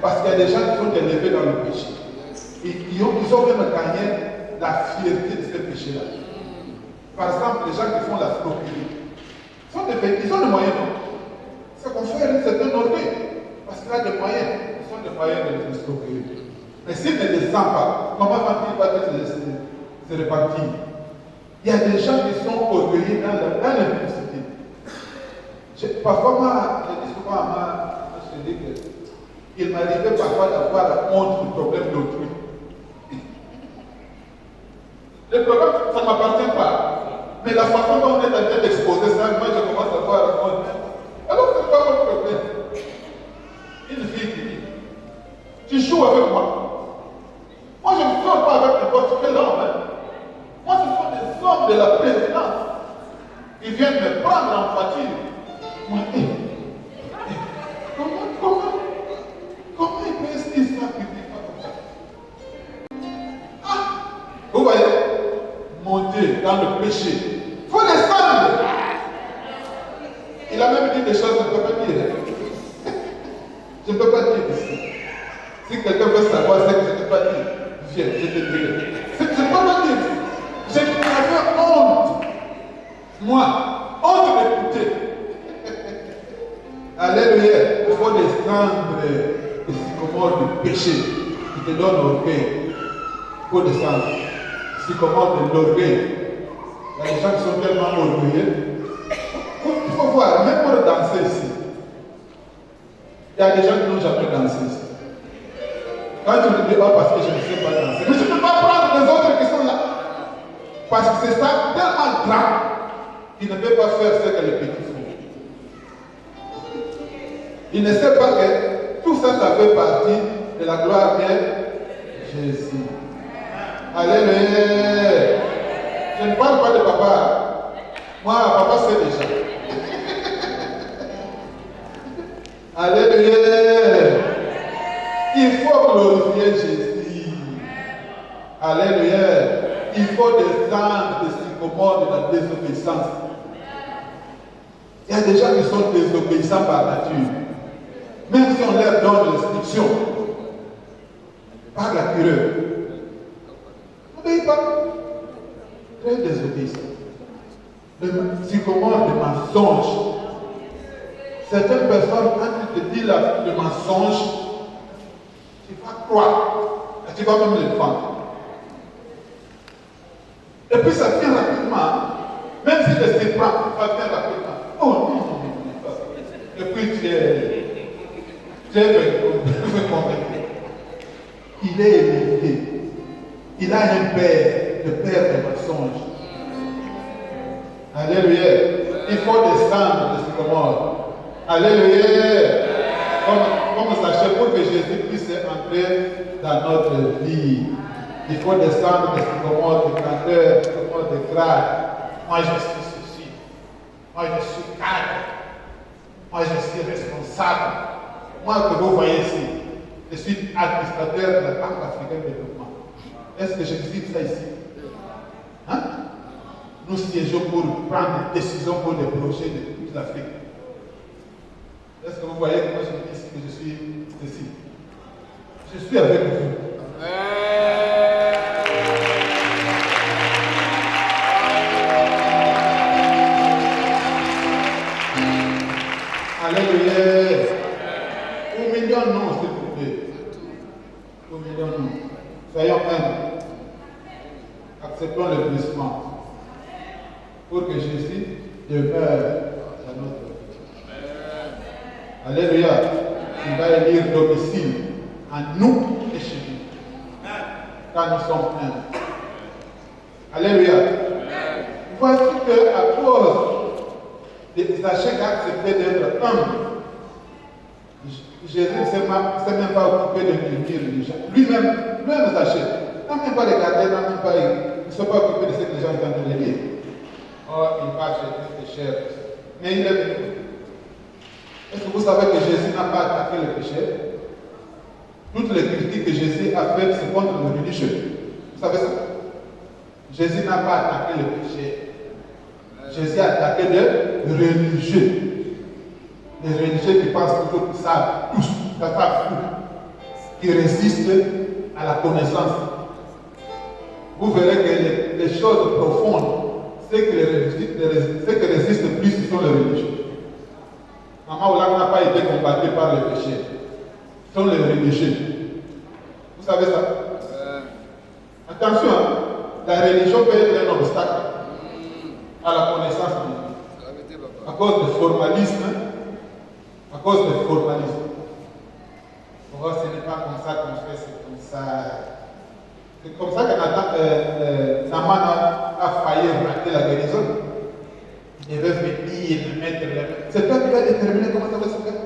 Parce qu'il y a des gens qui sont élevés dans le péché. Et ils ont même gagné la fierté de ce péché-là. Par exemple, les gens qui font la floquerie. Ils ont des moyens. Ce qu'on fait, c'est un orgueil. Parce qu'il a des moyens. Ils ont des moyens de l'escroquerie. Mais s'il ne descend pas, comment va-t-il se répartir? Il y a des gens qui sont orgueilleux dans l'impudicité. Parfois, moi, je dis souvent à je dis qu'il m'arrivait parfois d'avoir la honte du problème d'autrui. Le problème, ça ne m'appartient pas. Mais la façon dont on est en train d'exposer ça, moi je commence à voir la honte. Alors, c'est pas votre problème. Une fille qui dit, tu joues avec moi. Moi, je ne sors pas avec n'importe quel homme. Moi, ce sont des hommes de la présidence. Ils viennent me prendre en voiture. Moi, comment ils peuvent se dire ça publiquement comme ça? Ah, vous voyez, monter dans le péché. Il faut descendre. Il a même dit des choses que je ne peux pas dire. Je ne peux pas dire ici. Si quelqu'un veut savoir ce que je ne peux pas dire, viens, je te dirai. Je ne peux pas dire. J'ai honte. Moi, honte d'écouter. Alléluia. Il faut descendre des sycomores du péché qui te donne orgueil. Il faut descendre. Sycomore de l'orgueil. Il y a des gens qui sont tellement orgueilleux. Il faut voir, même pour danser ici. Il y a des gens qui n'ont jamais dansé ici. Quand tu me dis, oh, parce que je ne sais pas danser, mais je ne peux pas prendre les autres qui sont là. Parce que c'est ça tellement grand qu'ils ne peuvent pas faire ce que les petits font. Ils ne savent pas que tout ça, ça fait partie de la gloire de Jésus. Alléluia. Je ne parle pas de papa. Moi, papa sait déjà. Alléluia. Il faut glorifier Jésus. Alléluia. Il faut descendre des sycomores de la désobéissance. Il y a des gens qui sont désobéissants par nature. Même si on leur donne l'instruction par la fureur. N'obéis pas. Très désobéissant. Le sycomore de mensonge. Certaines personnes, quand tu te dis le mensonge, tu vas croire. Et tu vas même le défendre. Et puis ça vient rapidement. Même si tu te prends, ça vient rapidement. Oh non, non, non. Et puis tu es convaincu. Il est élevé. Il a un père, le père des mensonges. Alléluia. Il faut descendre de ce sycomore. Alléluia. Comme sachez, pour que Jésus puisse entrer dans notre vie, il faut descendre de sycomore de grandeur, de sycomore de grade. Moi, je suis ceci. Moi, je suis cadre. Moi, je suis responsable. Moi, que vous voyez ici, je suis administrateur de la Banque africaine de développement. Est-ce que j'explique ça ici? Hein? Nous siégeons pour prendre des décisions pour les projets de toute l'Afrique. Est-ce que vous voyez que moi je dis ici que je suis ici? Je suis avec vous. Alléluia. Humilions-nous, s'il vous plaît. Humilions-nous. Soyons humbles. Acceptons le glissement pour que Jésus demeure dans notre vie. Alléluia. Il va élire domicile en nous et chez nous. Quand nous sommes humbles. Alléluia. Voici qu'à cause des Zachée qui a accepté d'être humble, Jésus ne s'est même pas occupé de guérir les gens. Lui-même Zachée, n'a même pas regardé, il ne s'est pas occupé de ce que les gens étaient en train de dire. Oh, il va acheter des chers. Mais il est venu. Est-ce que vous savez que Jésus n'a pas attaqué le péché? Toutes les critiques que Jésus a faites, c'est contre le religieux. Vous savez ça? Jésus n'a pas attaqué le péché. Jésus a attaqué les religieux. Les religieux qui pensent toujours qu'ils savent tous, qui résistent à la connaissance. Vous verrez que les choses profondes, ce qui résiste plus, ce sont les religieux. Maman Olam n'a pas été combattu par le péché. Ce sont les religieux. Vous savez ça? Attention, hein? La religion peut être un obstacle à la connaissance de Dieu. À cause du formalisme. À cause du formalisme. Oh, ce n'est pas comme ça qu'on fait, c'est comme ça. C'est comme ça que Naman a failli rater la guérison. Il devait venir mettre les mains. C'est toi qui vas déterminer comment ça va se faire.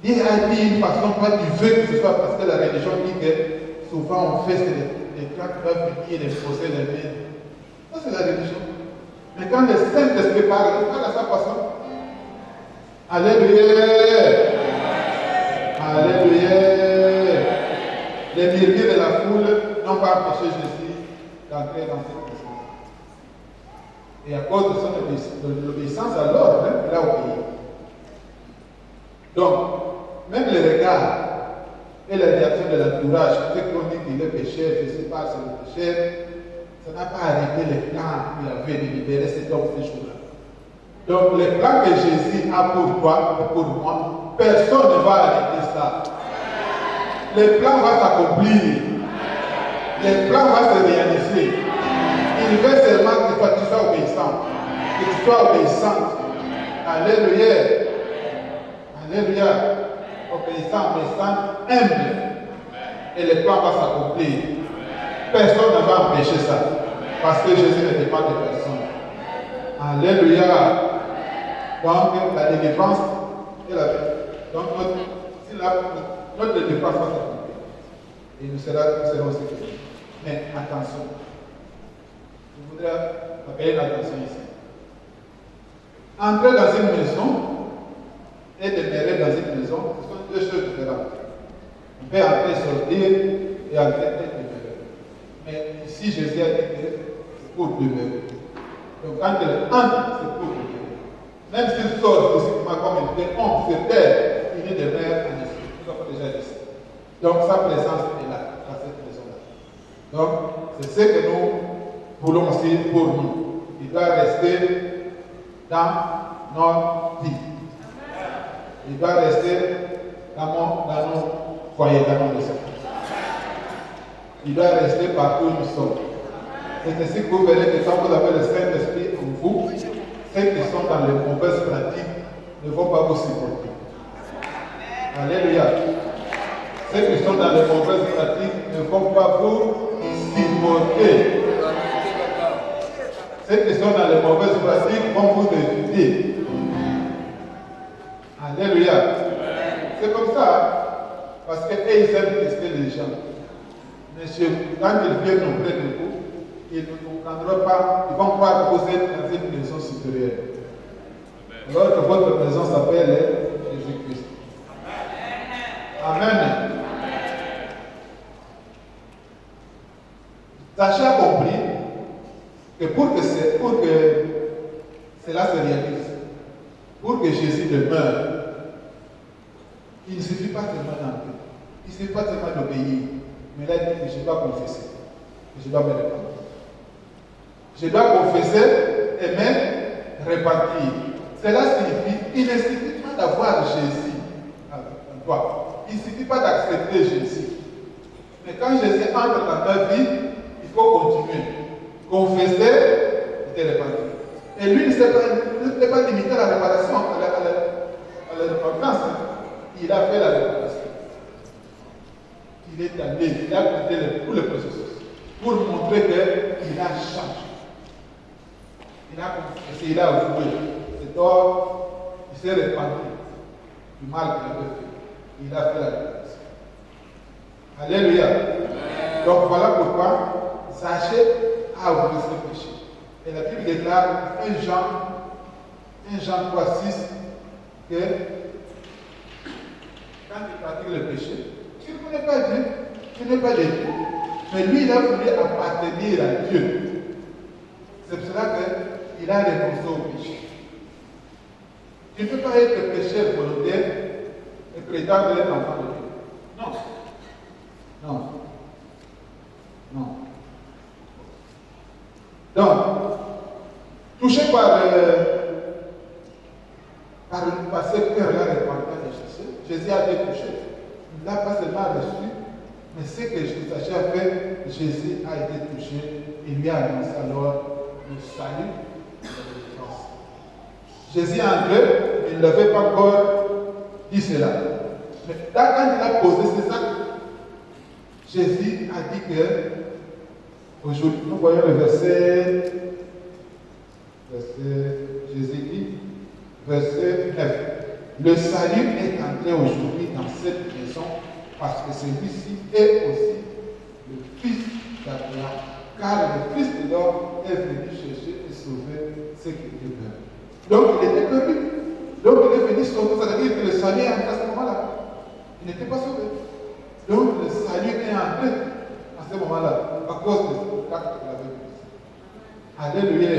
Dieu a dit d'une façon, toi tu veux que ce soit parce que la religion dit que souvent on fait des gens qui doivent venir et poser les mains. Ça c'est la religion. Mais quand le Saint-Esprit parle, il parle à sa façon. Alléluia. Alléluia. Les murmures de la foule n'ont pas empêché Jésus d'entrer dans cette maison. Et à cause de l'obéissance à l'ordre, il a obéi. Donc, même les regards et la réaction de l'entourage, ceux qui ont dit qu'il est pécheur, Jésus parle sur le pécheur, ça n'a pas arrêté les plans qu'il avait de libérer cet homme ces jours-là. Donc, les plans que Jésus a pour toi et pour moi, personne ne va arrêter ça. Les plans vont s'accomplir. Les plans vont se réaliser. Il veut seulement que toi tu sois obéissant. Que tu sois obéissante. Alléluia. Alléluia. Obéissant, obéissant, humble. Et les plans vont s'accomplir. Personne ne va empêcher ça. Parce que Jésus ne dépend de personne. Alléluia. Donc, la délivrance et la vie. Donc, notre délivrance va s'accomplir. Et nous serons sécurisés. Mais attention. Je voudrais appeler l'attention ici. Entrer dans une maison et demeurer dans une maison, ce sont deux choses différentes. On peut entrer, sortir et entrer et demeurer. Mais ici, Jésus a dit que c'est pour demeurer. Donc quand il entre, c'est pour demeurer. Même s'il sort physiquement comme il était homme sur terre, il est demeure en esprit. Nous avons déjà dit ça. Donc sa présence est là, dans cette maison-là. Donc c'est ce que nous voulons aussi pour nous. Il doit rester dans notre vie. Il doit rester dans nos foyers, dans nos maisons. Il doit rester partout où nous sommes. C'est ainsi que vous verrez que quand vous avez le Saint-Esprit en vous, ceux qui sont dans les mauvaises pratiques ne vont pas vous supporter. Alléluia. Ceux qui sont dans les mauvaises pratiques ne vont pas vous supporter. Ceux qui sont dans les mauvaises pratiques vont vous éviter. Alléluia. C'est comme ça. Parce qu'eux, ils aiment tester les gens. Mais quand ils viennent auprès de vous, ils ne vous prendront pas, ils vont croire que vous êtes dans une maison supérieure. Alors que votre maison s'appelle Jésus-Christ. Amen. Zachée a compris que pour que cela se réalise, pour que Jésus demeure, il ne suffit pas seulement d'entrer. Il ne suffit pas seulement d'obéir. Mais là, il dit que je dois confesser. Que je dois me répandre. Je dois confesser et me repentir. Cela signifie, il ne suffit pas d'avoir Jésus en toi. Il ne suffit pas d'accepter Jésus. Mais quand Jésus entre dans ta vie, il faut continuer. Confesser et te repentir. Et lui ne s'est pas limité à la réparation, à la repentance. Il a fait la réparation. Il est allé, il a quitté tout le processus pour montrer qu'il a changé. Il a confessé, il a avoué. Cet homme, il s'est repenti du mal qu'il avait fait. Il a fait la réparation. Alléluia. Donc voilà pourquoi Zachée a avoué ses péchés. Et la Bible déclare 1 Jean 3, 6 que quand il pratique le péché, il ne connaît pas Dieu, il n'est pas de Dieu. Mais lui, il a voulu appartenir à Dieu. C'est pour cela qu'il a renoncé au péché. Tu ne peux pas être pécheur volontaire et prétendre être enfant de Dieu. Non. Non. Non. Donc, touché par cette peur-là répandue de Jésus a été touché. Il n'a pas seulement reçu, mais ce que Zachée a fait, Jésus a été touché. Il lui a annoncé alors le salut et la délivrance. Jésus est entré, il n'avait pas encore dit cela. Mais quand il a posé ses actes, Jésus a dit que, aujourd'hui, nous voyons le verset Jésus dit, verset 9. Le salut est entré aujourd'hui dans cette maison parce que celui-ci est aussi le Fils d'Abraham. Car le Fils de l'homme est venu chercher et sauver ceux qui étaient perdus. Donc il était perdu. Donc il est venu sauver. Ça veut dire que le salut est entré à ce moment-là. Il n'était pas sauvé. Donc le salut est entré à ce moment-là à cause de l'acte qu'il avait fait. Alléluia.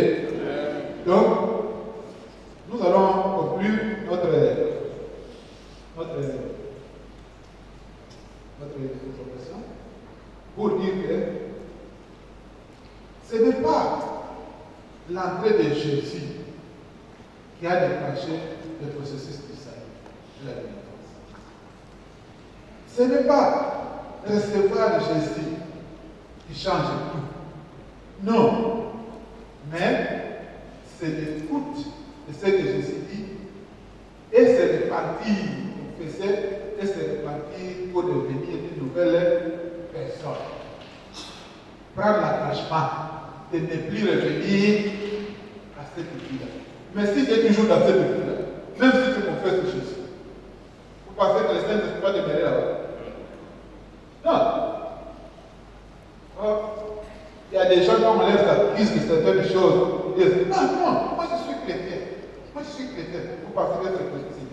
Donc, nous allons conclure notre expression pour dire que ce n'est pas l'entrée de Jésus qui a déclenché le processus du salut, de la délivrance. Ce n'est pas recevoir Jésus qui change tout. Non. Mais c'est l'écoute de ce que Jésus dit et c'est repartir, confesser et c'est repartir pour devenir une nouvelle personne. Prendre l'attachement de ne plus revenir à cette vie-là. Mais si tu es toujours dans cette vie-là, même si tu confesses Jésus, vous pensez que le Saint-Esprit va demeurer là-bas? Non. Il y a des gens qui ont l'air s'accusent de certaines choses. Ils disent, non, moi je suis chrétien. Moi je suis chrétien. Vous pensez que c'est chrétien.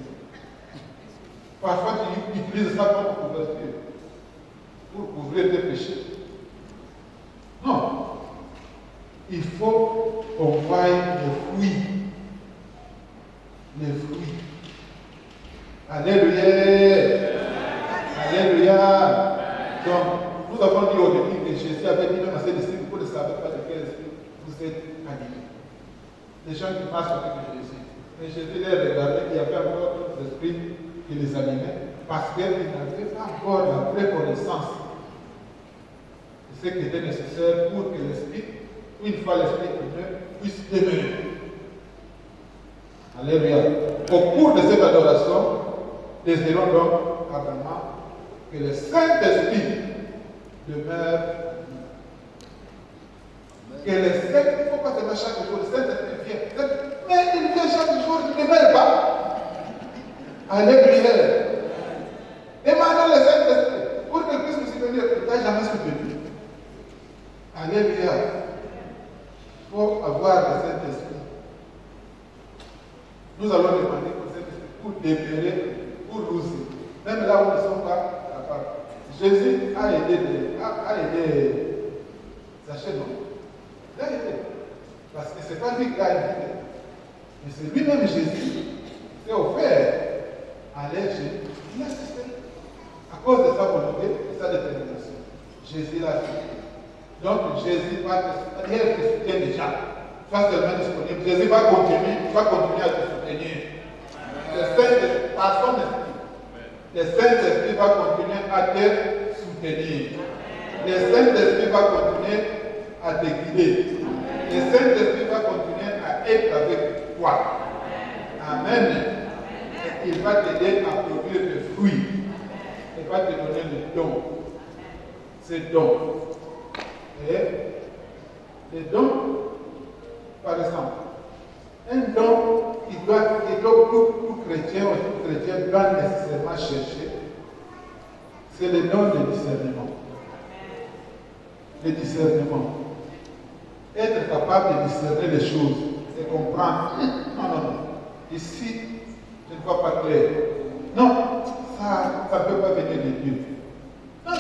Parfois tu utilises ça comme couverture pour couvrir tes péchés. Non. Il faut qu'on voie les fruits. Les fruits. Alléluia. Alléluia. Donc, nous avons dit au début que Jésus avait dit même à ses disciples, vous ne savez pas de quel esprit vous êtes animés. Les gens qui marchent avec Jésus. Mais Jésus les regardait, il y avait encore d'autres esprits qui les animaient parce qu'ils n'avaient pas encore la vraie connaissance de ce qui était nécessaire pour que l'esprit, une fois l'esprit humain, puisse demeurer. Alléluia. Au cours de cette adoration, désirons donc ardemment que le Saint-Esprit demeure. Que le Saint-Esprit, il ne faut pas seulement chaque jour, le Saint-Esprit vient. Mais il vient chaque jour, il ne demeure pas. Alléluia. Demandons le Saint-Esprit pour qu'il puisse nous soutenir. Il n'a jamais soutenu. Alléluia. Il faut avoir le Saint-Esprit. Nous allons demander au Saint-Esprit pour demeurer, pour nous aider. Même là où nous ne sommes pas capables. Jésus a aidé Zachée, non? Il a aidé. Parce que ce n'est pas lui qui l'a invité. Mais c'est lui-même Jésus qui s'est offert à l'aider Il a assisté. À cause de sa volonté et sa détermination. Jésus l'a assisté. Donc Jésus va te soutient déjà. Sois seulement disponible. Jésus va continuer à te soutenir. Le Saint-Esprit, par son esprit, le Saint-Esprit va continuer à te soutenir. Le Saint-Esprit va continuer à te guider. Le Saint-Esprit va continuer à être avec toi. Amen. Il va t'aider à produire des fruits. Il va te donner le don. Ces dons. Et les dons, par exemple, un don tout chrétien ou tout chrétien doit nécessairement chercher, c'est le don de discernement. Le discernement. Être capable de discerner les choses et comprendre. Non. Ici, je ne vois pas clair. Non, ça ne peut pas venir de Dieu. Non.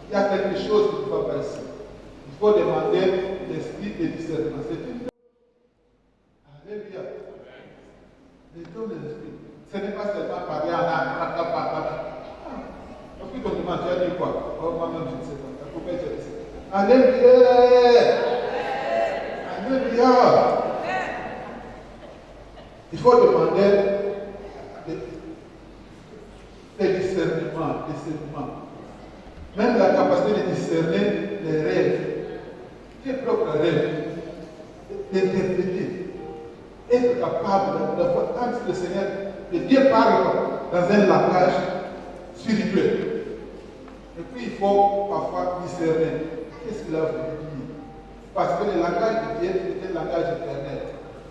Il y a quelque chose qui ne va pas ici. Il faut demander l'esprit de discernement. C'est une. Alléluia. Les dons de l'esprit. Ce n'est pas seulement parler en âme. Lorsque on demande, tu as dit quoi? Moi-même, je ne sais pas. Pourquoi tu as dit ça? Alléluia. Alléluia. Il faut demander des discernements. Même la capacité de discerner les rêves, tes propres rêves, d'interpréter, être capable de voir quand le Seigneur, que Dieu parle dans un langage spirituel. Et puis il faut parfois discerner qu'est-ce qu'il a voulu dire. Parce que le langage de Dieu est un langage éternel.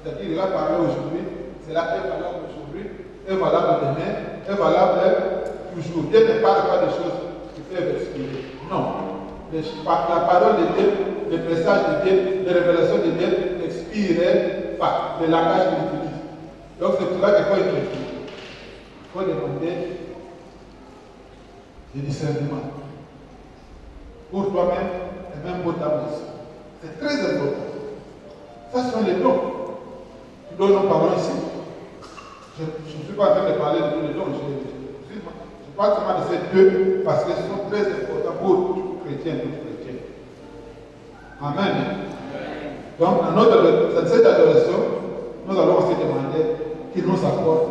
C'est-à-dire qu'il va parler aujourd'hui, c'est là est valable aujourd'hui, est valable demain, est valable toujours. Dieu ne parle pas de choses qui peuvent expirer. Non. La parole de Dieu, le message de Dieu, les révélations de Dieu n'expirent pas. Le langage qu'il utilise. Donc c'est pour ça qu'il faut écrire. Il faut demander du discernement. Pour toi-même et même pour ta maison. C'est très important. Ça sont les dons. Dont nous parlons ici. Je ne suis pas en train de parler de tous les dons. Je parle seulement de ces deux parce qu'ils sont très importants pour tout chrétien et toute chrétienne. Amen. Donc, dans cette adoration, nous allons aussi demander qu'il nous apporte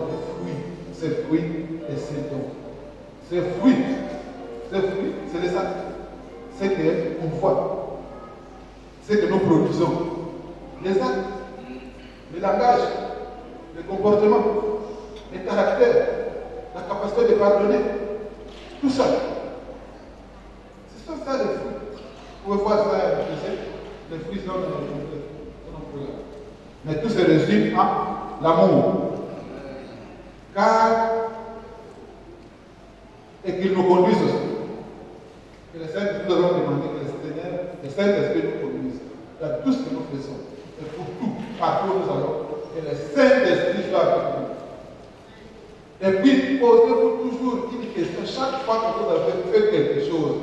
ces fruits et ces dons. Ces fruits, c'est les actes. C'est qu'on voit. C'est que nous produisons. Les actes, le langage, le comportement, le caractère, la capacité de pardonner, tout ça. Ce sont ça les fruits. Vous pouvez voir ça les fruits sont dans nos programmes. Mais tout se résume à l'amour. Car, et qu'il nous conduise aussi. Que le Saint-Esprit nous avons demandé que le Saint-Esprit nous conduise dans tout ce que nous faisons. Et pour tout, partout où nous allons, que le Saint-Esprit soit avec nous. Et puis, posez-vous toujours une question. Chaque fois que vous avez fait quelque chose,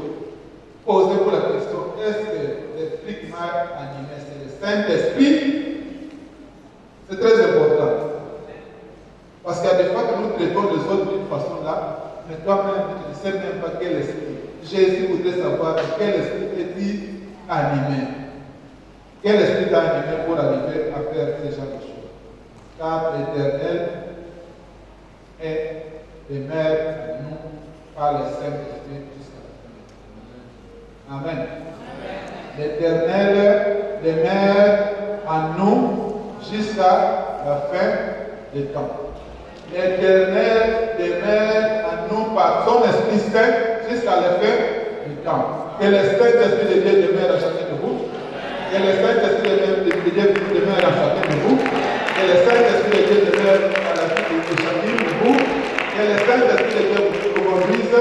posez-vous la question, est-ce que l'Esprit qui m'a animé, c'est le Saint-Esprit? C'est très important. Parce qu'il y a des fois que nous traitons les autres d'une façon là, mais toi-même, tu ne sais même pas quel esprit. Jésus voudrait savoir quel esprit est-il animé. Quel esprit t'a animé pour arriver à faire ce genre de choses? Car l'Éternel est demeure à nous par le Saint-Esprit jusqu'à la fin. Amen. L'Éternel demeure à nous jusqu'à la fin des temps. L'Éternel demeure à nous par son Esprit Saint jusqu'à la fin du temps. Que le Saint-Esprit de Dieu demeure à chacun de vous. Que le Saint-Esprit de Dieu demeure à chacun de vous. Que le Saint-Esprit de Dieu demeure à la vie de chacun de vous. Que le Saint-Esprit de Dieu vous conduise.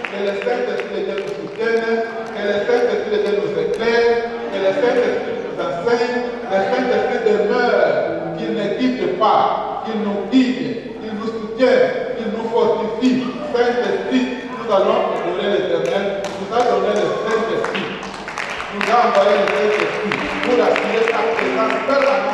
Que le Saint-Esprit de Dieu nous soutienne. Que le Saint-Esprit de Dieu nous éclaire. Que le Saint-Esprit nous enseigne. Que le Saint-Esprit demeure. Qu'il ne quitte pas. Qu'il nous guide. Qu'il nous soutienne. Qu'il nous fortifie. Saint-Esprit, nous allons adorer l'Éternel. Nous a donné le Saint-Esprit. Nous a envoyé le Saint-Esprit pour assurer sa présence personnelle